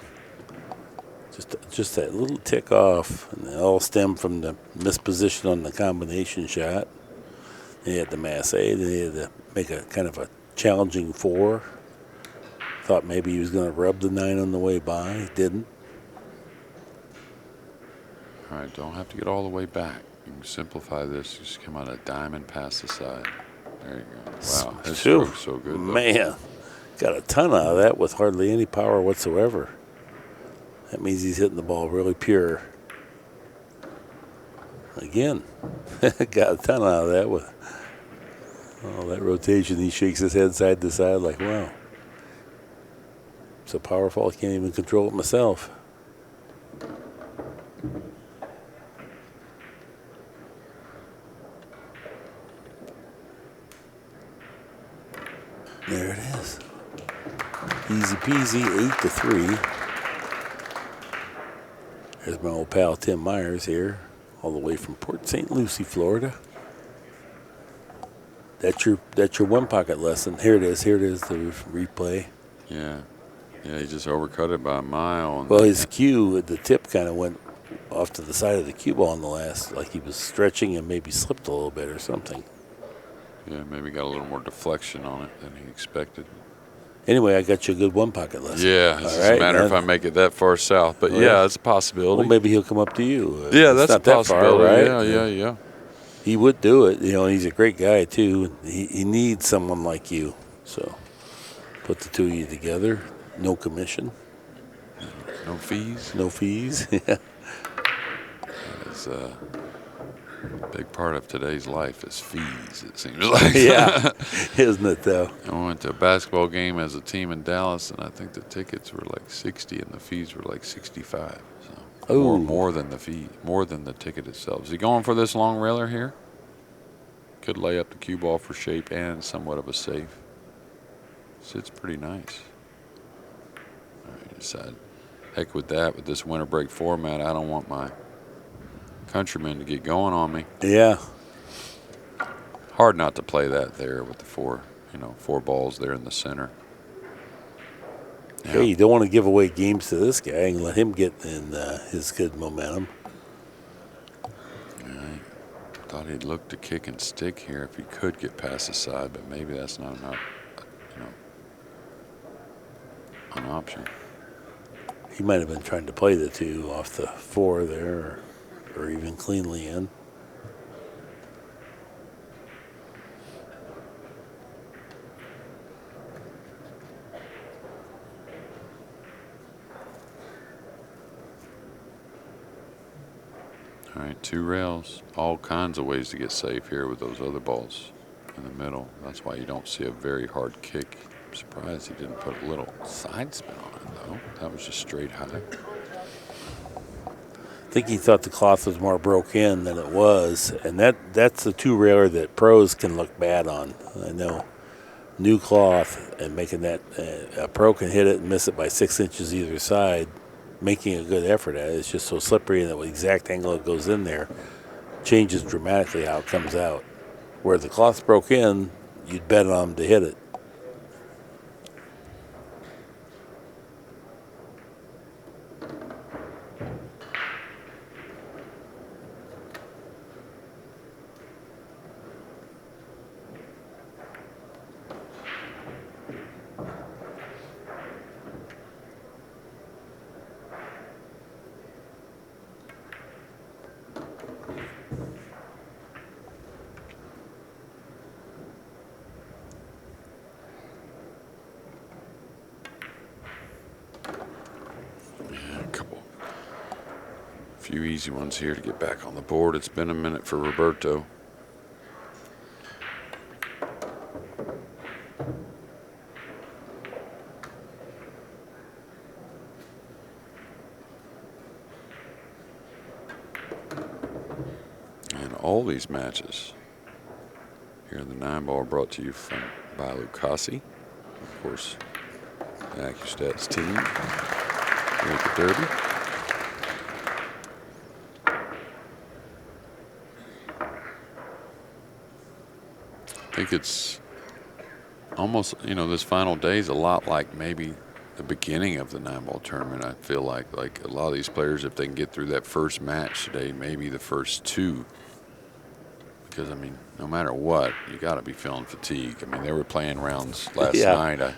Just that little tick off, and it all stemmed from the misposition on the combination shot. He had the mass 8, and he had to make a kind of a challenging 4. Thought maybe he was going to rub the 9 on the way by. He didn't. All right, don't have to get all the way back. You can simplify this. Just come on a diamond past the side. There you go. Wow, his stroke's so good. Though. Man, got a ton out of that with hardly any power whatsoever. That means he's hitting the ball really pure. Again, got a ton out of that with all that rotation. He shakes his head side to side like, wow. So powerful, I can't even control it myself. There it is. Easy peasy, 8-3. There's my old pal Tim Myers here, all the way from Port St. Lucie, Florida. That's your one pocket lesson. Here it is, the replay. Yeah, he just overcut it by a mile. And Well, his cue, the tip kind of went off to the side of the cue ball in the last, like he was stretching and maybe slipped a little bit or something. yeah, maybe got a little more deflection on it than he expected. Anyway, I got you a good one pocket lesson. Yeah, it's just a matter if I make it that far south. But yeah, it's a possibility. Well, maybe he'll come up to you. Yeah, It's that's a not that far, possibility. right? Yeah. He would do it. He's a great guy, too. He needs someone like you. So put the two of you together. No commission. No fees. No fees. That is a big part of today's life is fees, it seems like. Yeah, isn't it, though? I went to a basketball game as a team in Dallas, and I think the tickets were like 60 and the fees were like 65. So more than the fee, more than the ticket itself. Is he going for this long railer here? Could lay up the cue ball for shape and somewhat of a safe. Sits pretty nice. All right, decide. Heck with that. With this winter break format, I don't want my countrymen to get going on me. Yeah. Hard not to play that there with the four balls there in the center. Yeah. Hey, you don't want to give away games to this guy and let him get in his good momentum. I thought he'd look to kick and stick here if he could get past the side, but maybe that's not an option. He might have been trying to play the 2 off the 4 there, or even cleanly in. All right, 2 rails. All kinds of ways to get safe here with those other balls in the middle. That's why you don't see a very hard kick. I'm surprised he didn't put a little side spin on it, though. That was just straight high. I think he thought the cloth was more broke in than it was, and that's the 2 railer that pros can look bad on. I know, new cloth and making that a pro can hit it and miss it by 6 inches either side, making a good effort at it. It's just so slippery, and the exact angle it goes in there changes dramatically how it comes out. Where the cloth's broke in, you'd bet on him to hit it. Few easy ones here to get back on the board. It's been a minute for Roberto. And all these matches here in the 9-ball are brought to you by Lucasi, of course, the ACCUSTATS team here at the Derby. I think it's almost, this final day is a lot like maybe the beginning of the 9-ball tournament. I feel like a lot of these players, if they can get through that first match today, maybe the first 2, because, no matter what, you got to be feeling fatigue. They were playing rounds last night. I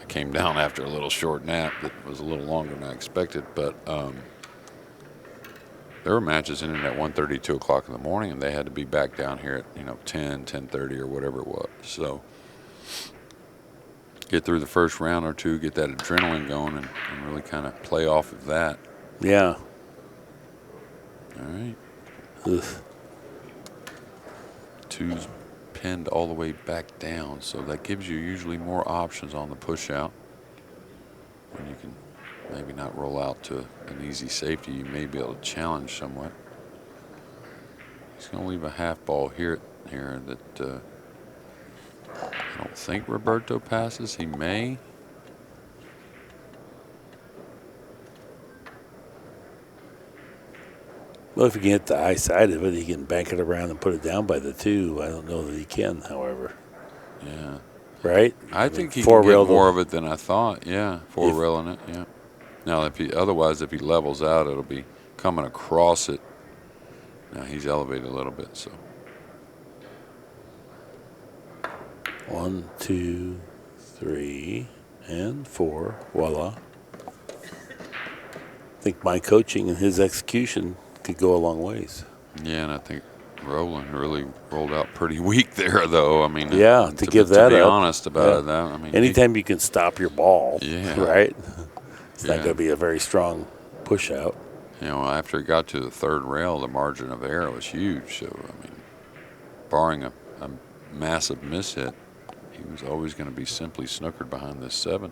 came down after a little short nap that was a little longer than I expected, but there were matches ending at 1:30, 2 o'clock in the morning, and they had to be back down here at 10, 10:30 or whatever it was. So get through the first round or 2, get that adrenaline going, and really kind of play off of that. Yeah. All right. Ugh. 2's pinned all the way back down, so that gives you usually more options on the push out. When you can maybe not roll out to an easy safety, you may be able to challenge somewhat. He's going to leave a half ball here that I don't think Roberto passes. He may. Well, if he can hit the high side of it, he can bank it around and put it down by the 2. I don't know that he can, however. Yeah. Right? I think he can get more of it than I thought. Yeah, 4-railing it. Yeah. Now, if he levels out, it'll be coming across it. Now he's elevated a little bit, so. 1, 2, 3, and 4. Voila. I think my coaching and his execution could go a long ways. Yeah, and I think Roland really rolled out pretty weak there, though. Yeah, to give that up. To be honest about that. Anytime you can stop your ball, right? It's not going to be a very strong push out. After it got to the 3rd rail, the margin of error was huge. So, barring a massive mishit, he was always going to be simply snookered behind this 7.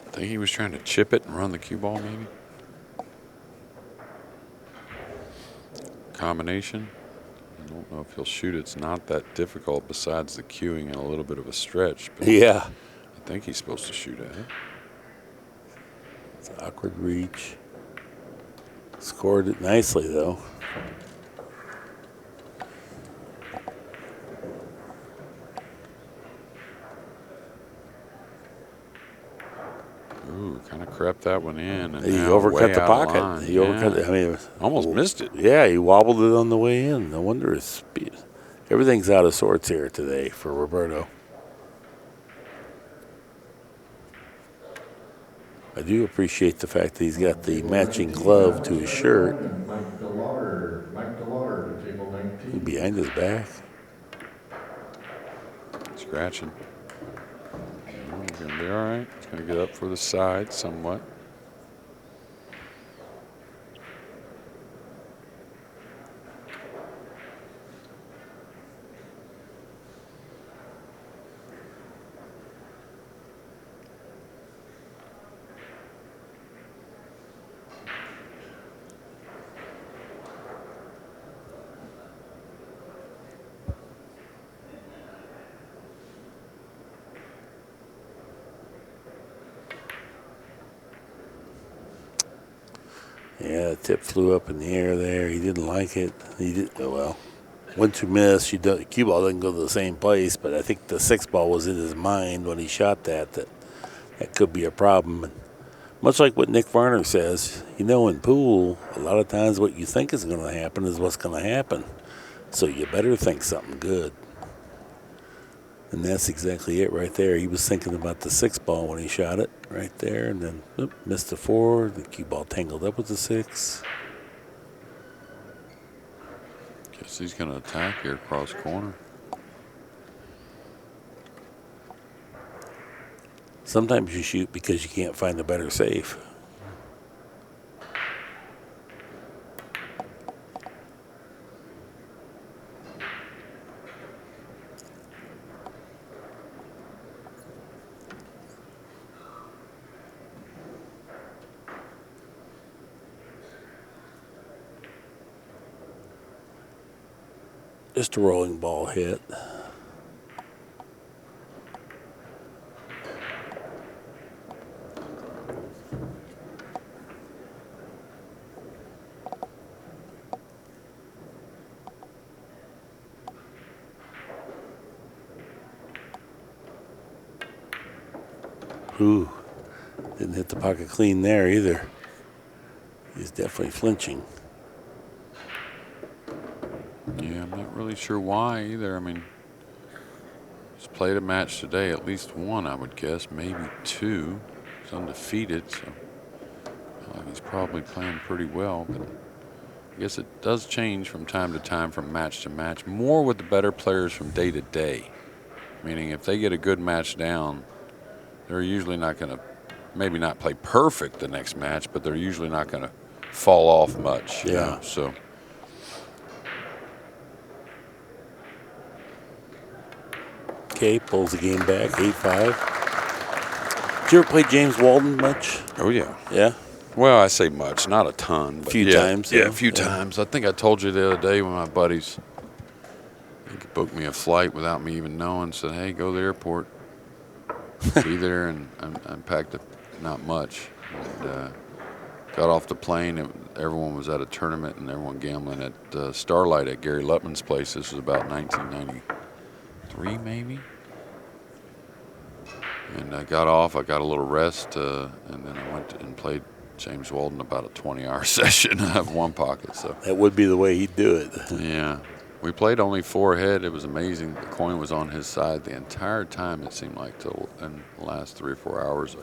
I think he was trying to chip it and run the cue ball, maybe. Combination. don't know if he'll shoot. It's not that difficult besides the cueing and a little bit of a stretch. But Yeah. I think he's supposed to shoot at it. It's an awkward reach. Scored it nicely, though. Ooh, kind of crept that one in. And He now overcut way the out of pocket. line. He overcut it. I mean, almost missed it. Yeah, he wobbled it on the way in. No wonder his speed. Everything's out of sorts here today for Roberto. I do appreciate the fact that he's got the matching glove to his shirt. Mike DeLauder to table 19. Behind his back. Scratching. He's going to be all right. He's going to get up for the side somewhat. Yeah, the tip flew up in the air there. He didn't like it. He did well. Once you miss, cue ball doesn't go to the same place. But I think the 6 ball was in his mind when he shot that could be a problem. And much like what Nick Varner says, in pool, a lot of times what you think is going to happen is what's going to happen. So you better think something good. And that's exactly it right there. He was thinking about the 6 ball when he shot it right there, and then missed the 4. The cue ball tangled up with the 6. Guess he's going to attack here across corner. Sometimes you shoot because you can't find a better safe. Just a rolling ball hit. Ooh, didn't hit the pocket clean there either. He's definitely flinching. Yeah, I'm not really sure why either. I mean, he's played a match today, at least one, I would guess, maybe 2. He's undefeated, so he's probably playing pretty well. But I guess it does change from time to time, from match to match, more with the better players from day to day. Meaning if they get a good match down, they're usually not going to, maybe not play perfect the next match, but they're usually not going to fall off much. You know? So. Okay, pulls the game back, 8-5. Did you ever play James Walden much? Oh, yeah. Yeah? Well, I say much, not a ton. But a few times. Yeah, a few times. I think I told you the other day when my buddies booked me a flight without me even knowing, said, hey, go to the airport. Be there, and I packed not much. And, got off the plane, everyone was at a tournament and everyone gambling at Starlight at Gary Lutman's place. This was about 1993 maybe. And I got off, I got a little rest, and then I went and played James Walden about a 20-hour session. I have one pocket. So that would be the way he'd do it. Yeah. We played only 4 ahead. It was amazing. The coin was on his side the entire time, it seemed like, till in the last 3 or 4 hours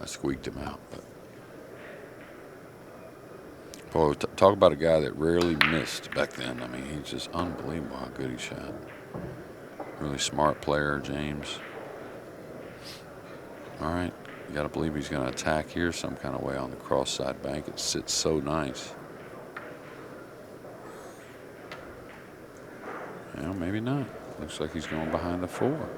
I squeaked him out. But boy, talk about a guy that rarely missed back then. I mean, he's just unbelievable how good he shot. Really smart player, James. All right, you got to believe he's going to attack here some kind of way on the cross side bank. It sits so nice. Well, maybe not. Looks like he's going behind the 4.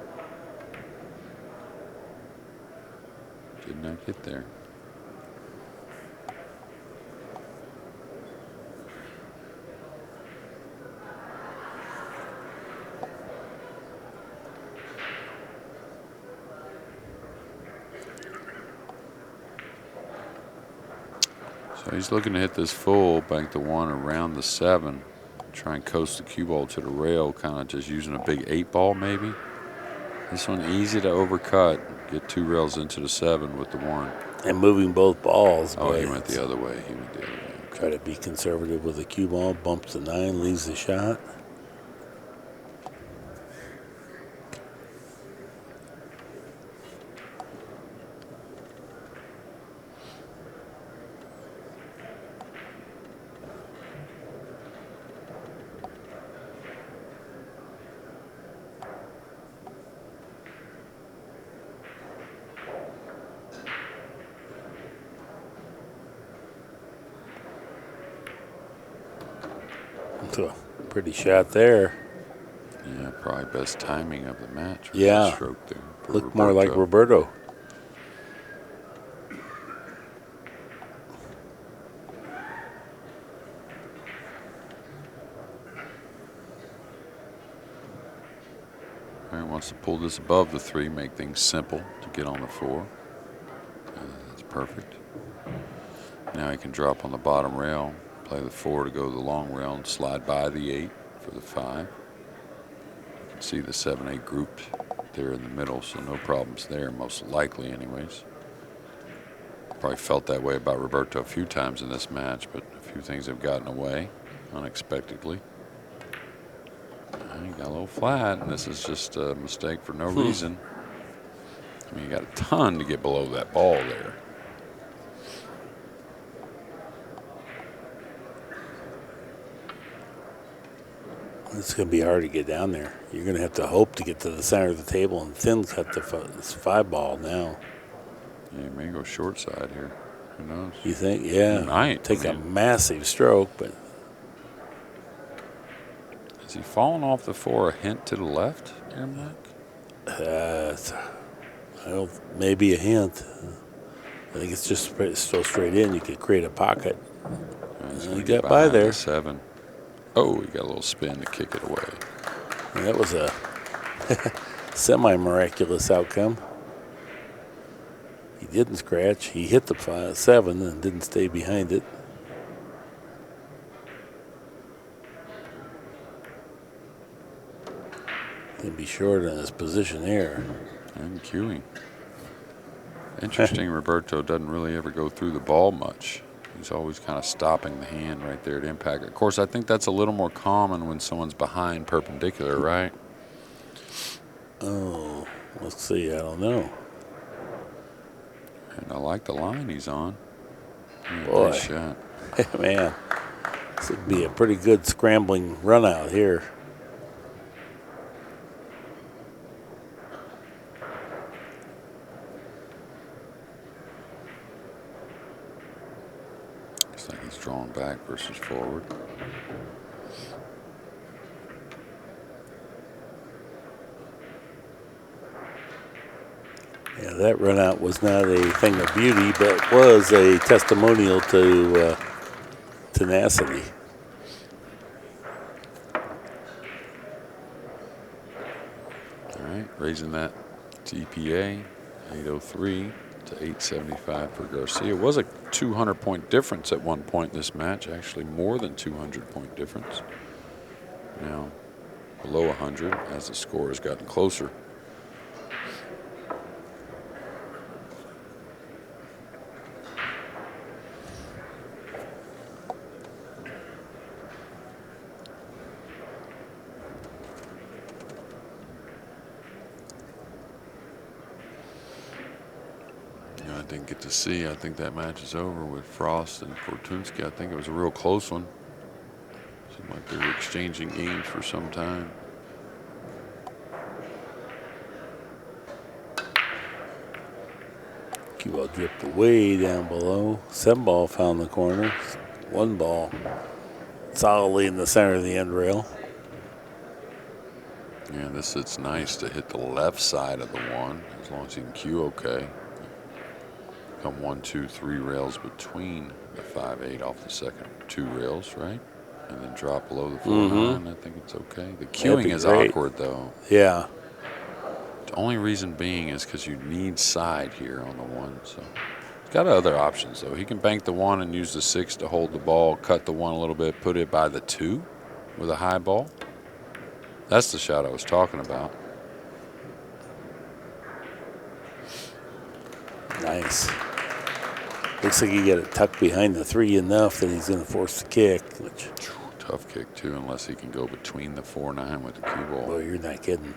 Did not get there. So he's looking to hit this full, bank the 1 around the 7. Try and coast the cue ball to the rail, kind of just using a big 8 ball maybe. This one easy to overcut. Get 2 rails into the 7 with the 1. And moving both balls. Oh, but he went the other way. He went the other way. Try to be conservative with the cue ball. Bumps the 9, leaves the shot. So, pretty shot there. Yeah, probably best timing of the match. With Yeah. that stroke there. for Looked more like Roberto. Roberto. All right, wants to pull this above the 3, make things simple to get on the 4. That's perfect. Now he can drop on the bottom rail, play the 4 to go to the long rail, and slide by the 8 for the 5. You can see the 7-8 grouped there in the middle, so no problems there, most likely anyways. Probably felt that way about Roberto a few times in this match, but a few things have gotten away unexpectedly. He got a little flat, and this is just a mistake for no reason. I mean, you got a ton to get below that ball there. It's going to be hard to get down there. You're going to have to hope to get to the center of the table and thin cut the 5 ball now. Yeah, he may go short side here. Who knows? You think? Yeah. He might. Take I a mean, massive stroke, but has he fallen off the 4 a hint to the left, Mike? maybe a hint. I think it's just so straight in. You could create a pocket. He got by there. 7. Oh, he got a little spin to kick it away. And that was a semi-miraculous outcome. He didn't scratch. He hit the 7 and didn't stay behind it. He'd be short on his position there. And cueing. Interesting, Roberto doesn't really ever go through the ball much. He's always kind of stopping the hand right there at impact. Of course, I think that's a little more common when someone's behind perpendicular, right? Oh, let's see. I don't know. And I like the line he's on. Yeah, Boy. nice shot. Man, this would be a pretty good scrambling run out here. Looks like he's drawn back versus forward. Yeah, that run out was not a thing of beauty, but was a testimonial to tenacity. All right, raising that TPA, 803 to 875 for Garcia. It was a 200-point difference at one point in this match, actually more than 200-point difference. Now below 100 as the score has gotten closer. I didn't get to see. I think that match is over with Frost and Fortunski. I think it was a real close one. Seemed like they were exchanging games for some time. Cue ball dripped way down below. 7 ball found the corner. 1 ball solidly in the center of the end rail. Yeah, it's nice to hit the left side of the 1 as long as you can cue okay. Come 1, 2, 3 rails between the 5-8 off the second 2 rails, right? And then drop below the 4-9. I think it's okay. The cueing is great. awkward though. Yeah. The only reason being is because you need side here on the 1, so Got other options, though. He can bank the 1 and use the 6 to hold the ball, cut the 1 a little bit, put it by the 2 with a high ball. That's the shot I was talking about. Nice. Looks like he got it tucked behind the 3 enough that he's going to force the kick. Which, tough kick, too, unless he can go between the 4-9 with the cue ball. boy, you're not kidding.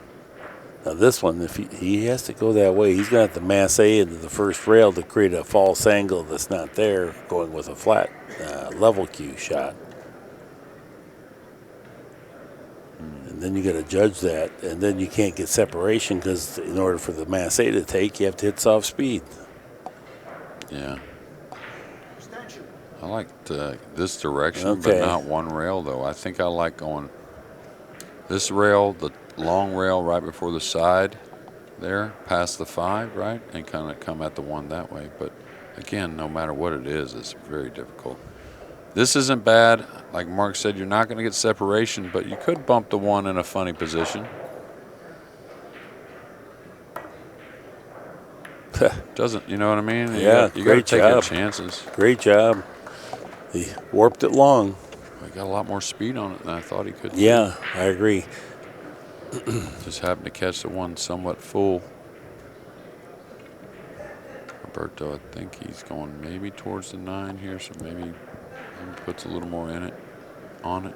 Now this one, if he has to go that way, he's going to have to mass A into the first rail to create a false angle that's not there, going with a flat level cue shot. And then you got to judge that, and then you can't get separation because in order for the mass A to take, you have to hit soft speed. Yeah. I like this direction, but not 1 rail, though. I think I like going this rail, the long rail right before the side there, past the 5, right? And kind of come at the 1 that way. But, again, no matter what it is, it's very difficult. This isn't bad. Like Mark said, you're not going to get separation, but you could bump the 1 in a funny position. Doesn't, you know what I mean? Yeah, you got to great take your job. chances. Great job. He warped it long. He got a lot more speed on it than I thought he could. Yeah, I agree. Just happened to catch the 1 somewhat full. Roberto, I think he's going maybe towards the 9 here, so maybe he puts a little more in it, on it.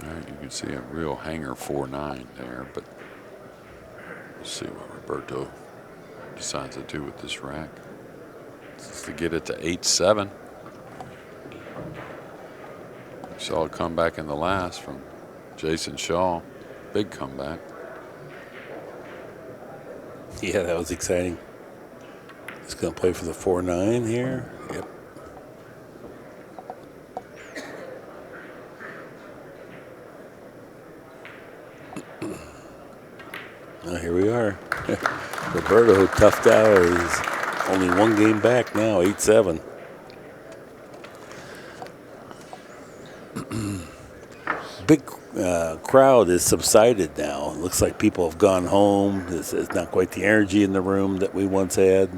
All right, you can see a real hanger 4-9 there, but we'll see what Roberto decides to do with this rack. Just to get it to 8-7. Saw a comeback in the last from Jason Shaw. Big comeback. Yeah, that was exciting. He's going to play for the 4-9 here. Yep. Now here we are. Roberto toughed out. He's only 1 game back now, 8-7. Big crowd is subsided now. It looks like people have gone home. It's not quite the energy in the room that we once had.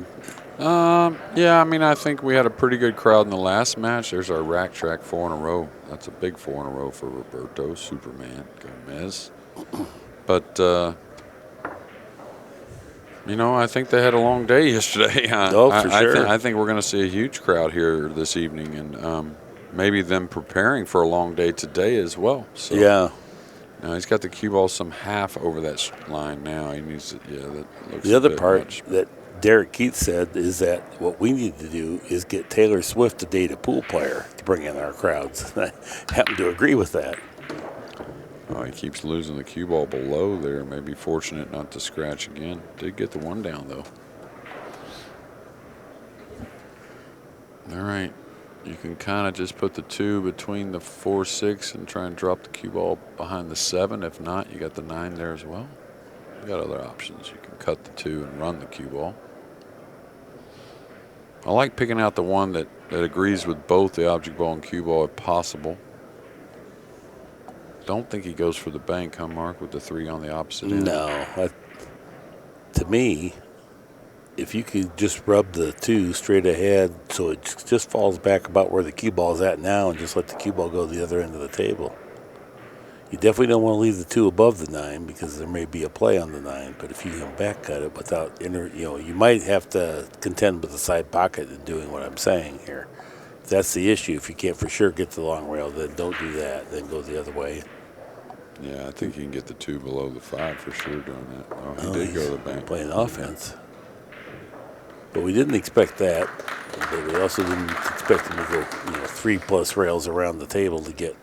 Yeah, I mean, I think we had a pretty good crowd in the last match. There's our rack track 4 in a row. That's a big 4 in a row for Roberto, Superman, Gomez. But, you know, I think they had a long day yesterday. For sure. I think we're going to see a huge crowd here this evening, and maybe them preparing for a long day today as well. So, yeah. Now he's got the cue ball some half over that line now. He needs to, that looks The a other bit part much. that Derek Keith said is that what we need to do is get Taylor Swift to date a pool player to bring in our crowds. I happen to agree with that. Oh, he keeps losing the cue ball below there. Maybe fortunate not to scratch again. Did get the 1 down, though. All right. You can kind of just put the 2 between the 4-6 and try and drop the cue ball behind the 7. If not, you got the 9 there as well. You got other options. You can cut the 2 and run the cue ball. I like picking out the one that agrees with both the object ball and cue ball if possible. Don't think he goes for the bank, huh, Mark, with the 3 on the opposite end? No. To me, if you could just rub the 2 straight ahead so it just falls back about where the cue ball is at now and just let the cue ball go to the other end of the table. You definitely don't want to leave the 2 above the 9 because there may be a play on the 9. But if you can back cut it without you might have to contend with the side pocket in doing what I'm saying here. If that's the issue. If you can't for sure get to the long rail, then don't do that. Then go the other way. Yeah, I think you can get the 2 below the 5 for sure doing that. Oh, he did go to the bank. Playing offense. But we didn't expect that. But we also didn't expect him to go 3+ rails around the table to get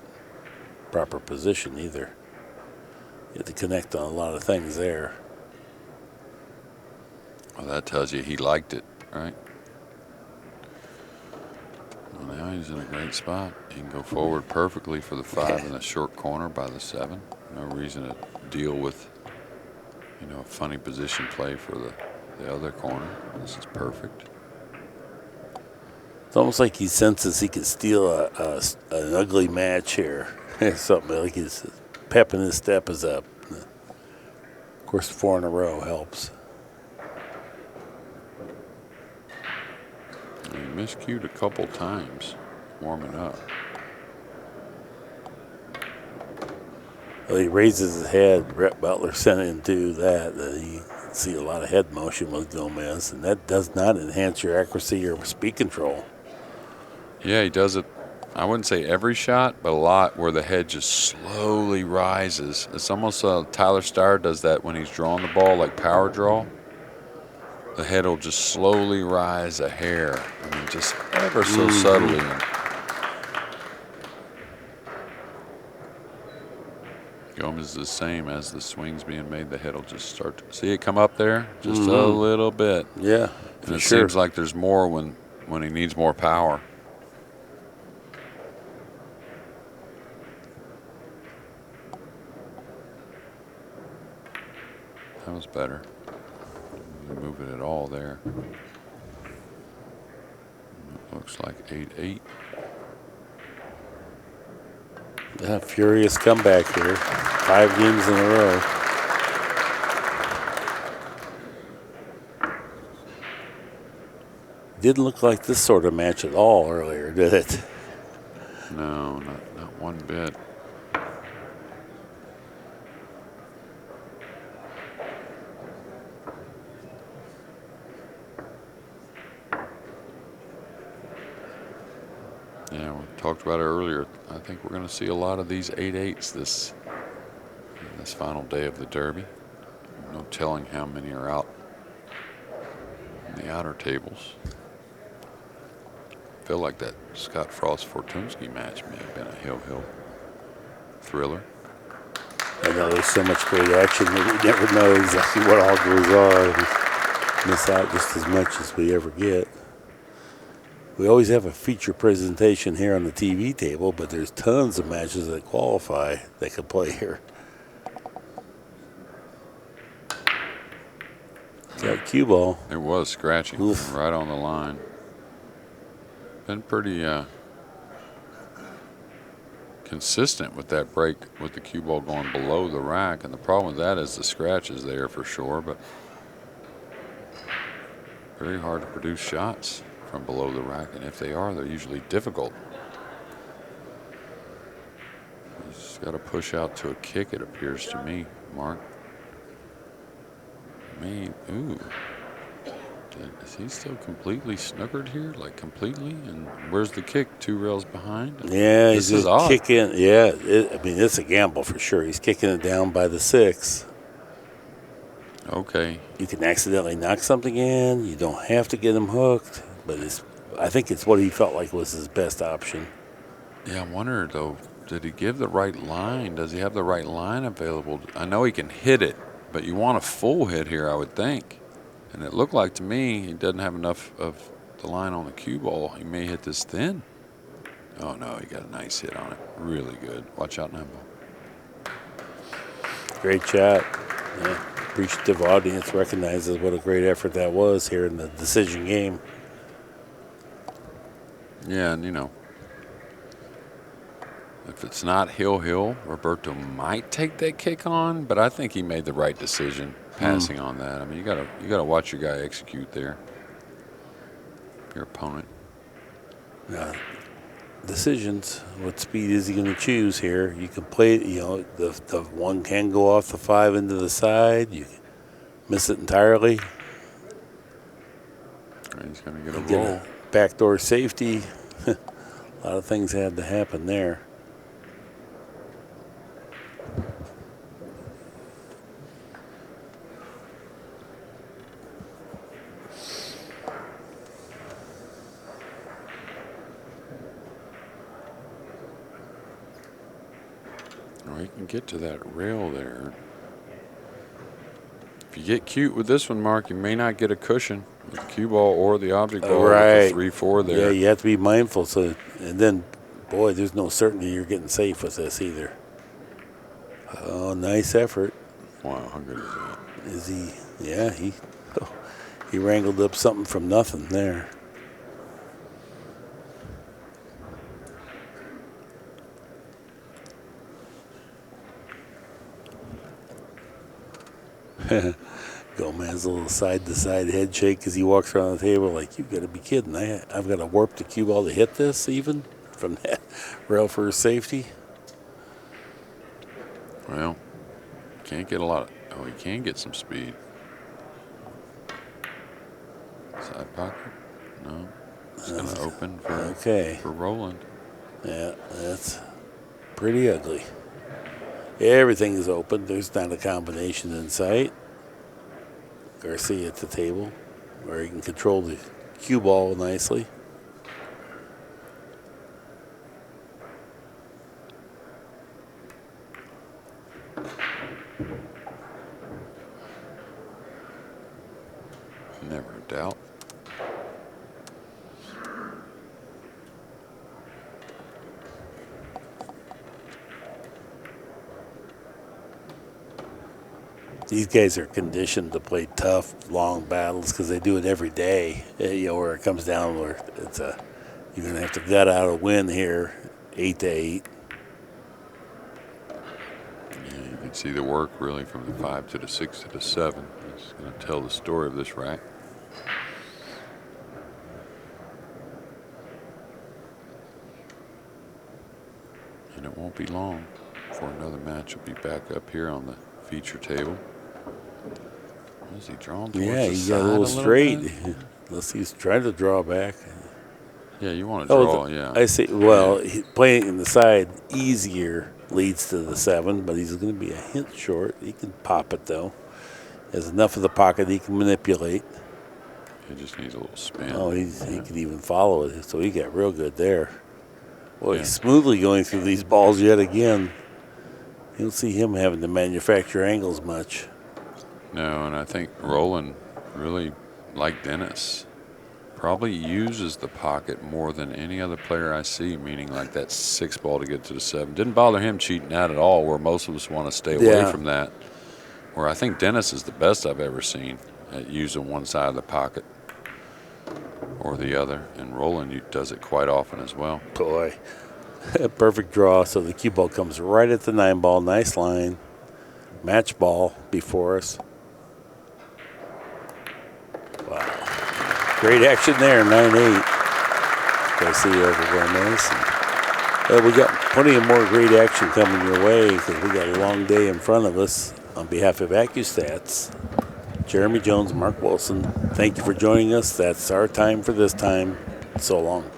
proper position either. You have to connect on a lot of things there. Well, that tells you he liked it, right? Well, now he's in a great spot. He can go forward perfectly for the 5 in the short corner by the 7. No reason to deal with, a funny position play for the other corner. This is perfect. It's almost like he senses he could steal an ugly match here. Something like his pep in his step is up. Of course, 4 in a row helps. He miscued a couple times warming up. Well, he raises his head. Brett Butler sent him to that. You see a lot of head motion with Gomez, and that does not enhance your accuracy or speed control. Yeah, he does it, I wouldn't say every shot, but a lot where the head just slowly rises. It's almost Tyler Starr does that when he's drawing the ball, like power draw. The head will just slowly rise a hair. I mean, just ever so subtly. Gomez is the same as the swing's being made. The head will just start to see it come up there just a little bit. Yeah, and it seems like there's more when he needs more power. That was better. Didn't move it at all there. Looks like 8-8. Yeah, furious comeback here. 5 games in a row. Didn't look like this sort of match at all earlier, did it? No, not one bit. Yeah, we talked about it earlier. I think we're going to see a lot of these 8-8s this final day of the Derby. No telling how many are out in the outer tables. I feel like that Scott Frost-Fortunski match may have been a hill thriller. I know there's so much great action that we never know exactly what all goes on. We miss out just as much as we ever get. We always have a feature presentation here on the TV table, but there's tons of matches that qualify that could play here. That cue ball. It was scratching right on the line. Been pretty consistent with that break with the cue ball going below the rack, and the problem with that is the scratch is there for sure, but very hard to produce shots from below the rack, and if they are, they're usually difficult. You just got to push out to a kick, it appears to me, Mark. Ooh. Is he still completely snookered here? Like completely? And where's the kick? 2 rails behind? Yeah, he's just odd. kicking. Yeah, I mean, it's a gamble for sure. He's kicking it down by the 6. Okay. You can accidentally knock something in. You don't have to get him hooked, but I think it's what he felt like was his best option. Yeah, I wonder, though, did he give the right line? Does he have the right line available? I know he can hit it, but you want a full hit here, I would think. And it looked like to me he doesn't have enough of the line on the cue ball. He may hit this thin. Oh, no, he got a nice hit on it. Really good. Watch out, Nabo. Great shot. Yeah. Appreciative audience recognizes what a great effort that was here in the decision game. Yeah, and, you know, if it's not Hill, Roberto might take that kick on, but I think he made the right decision passing on that. I mean, you gotta watch your guy execute there. Your opponent. Decisions. What speed is he going to choose here? You can play it, you know, the one can go off the 5 into the side. You can miss it entirely. He's going to get a Get roll. a backdoor safety. A lot of things had to happen there. Well, he can get to that rail there. If you get cute with this one, Mark, you may not get a cushion with the cue ball or the object ball Right. with the 3-4 there. Yeah, you have to be mindful. So, and then, boy, there's no certainty you're getting safe with this either. Oh, nice effort. Wow, how good is that? Is he? Yeah, he wrangled up something from nothing there. Gomez, a little side-to-side head shake as he walks around the table like, you've got to be kidding. I've got to warp the cue ball to hit this even from that rail for safety. Well, can't get a lot. Oh, he can get some speed. Side pocket? No. It's going to open for Roland. Yeah, that's pretty ugly. Everything is open. There's not a combination in sight. Garcia at the table, where he can control the cue ball nicely. Never a doubt. These guys are conditioned to play tough, long battles because they do it every day. Where it comes down where you're going to have to gut out a win here, 8-8. Yeah, you can see the work really from the 5 to the 6 to the 7. It's going to tell the story of this rack. And it won't be long before another match will be back up here on the feature table. Is he drawn towards Yeah, the he side got a little straight. bit? Unless he's trying to draw back. Yeah, you want to draw, yeah. I see. Well, playing in the side easier leads to the 7, but he's going to be a hint short. He can pop it, though. Has enough of the pocket he can manipulate. He just needs a little spin. Oh, he could even follow it, so he got real good there. Boy, he's smoothly going through these balls yet again. You don't see him having to manufacture angles much. No, and I think Roland really, like Dennis, probably uses the pocket more than any other player I see, meaning like that 6 ball to get to the 7. Didn't bother him cheating out at all, where most of us want to stay away from that. Where I think Dennis is the best I've ever seen at using one side of the pocket or the other, and Roland does it quite often as well. Boy, perfect draw. So the cue ball comes right at the 9 ball. Nice line. Match ball before us. Wow. Great action there, 9-8. Garcia over Gomez. We got plenty of more great action coming your way because we got a long day in front of us. On behalf of ACCUSTATS, Jeremy Jones, Mark Wilson, thank you for joining us. That's our time for this time. So long.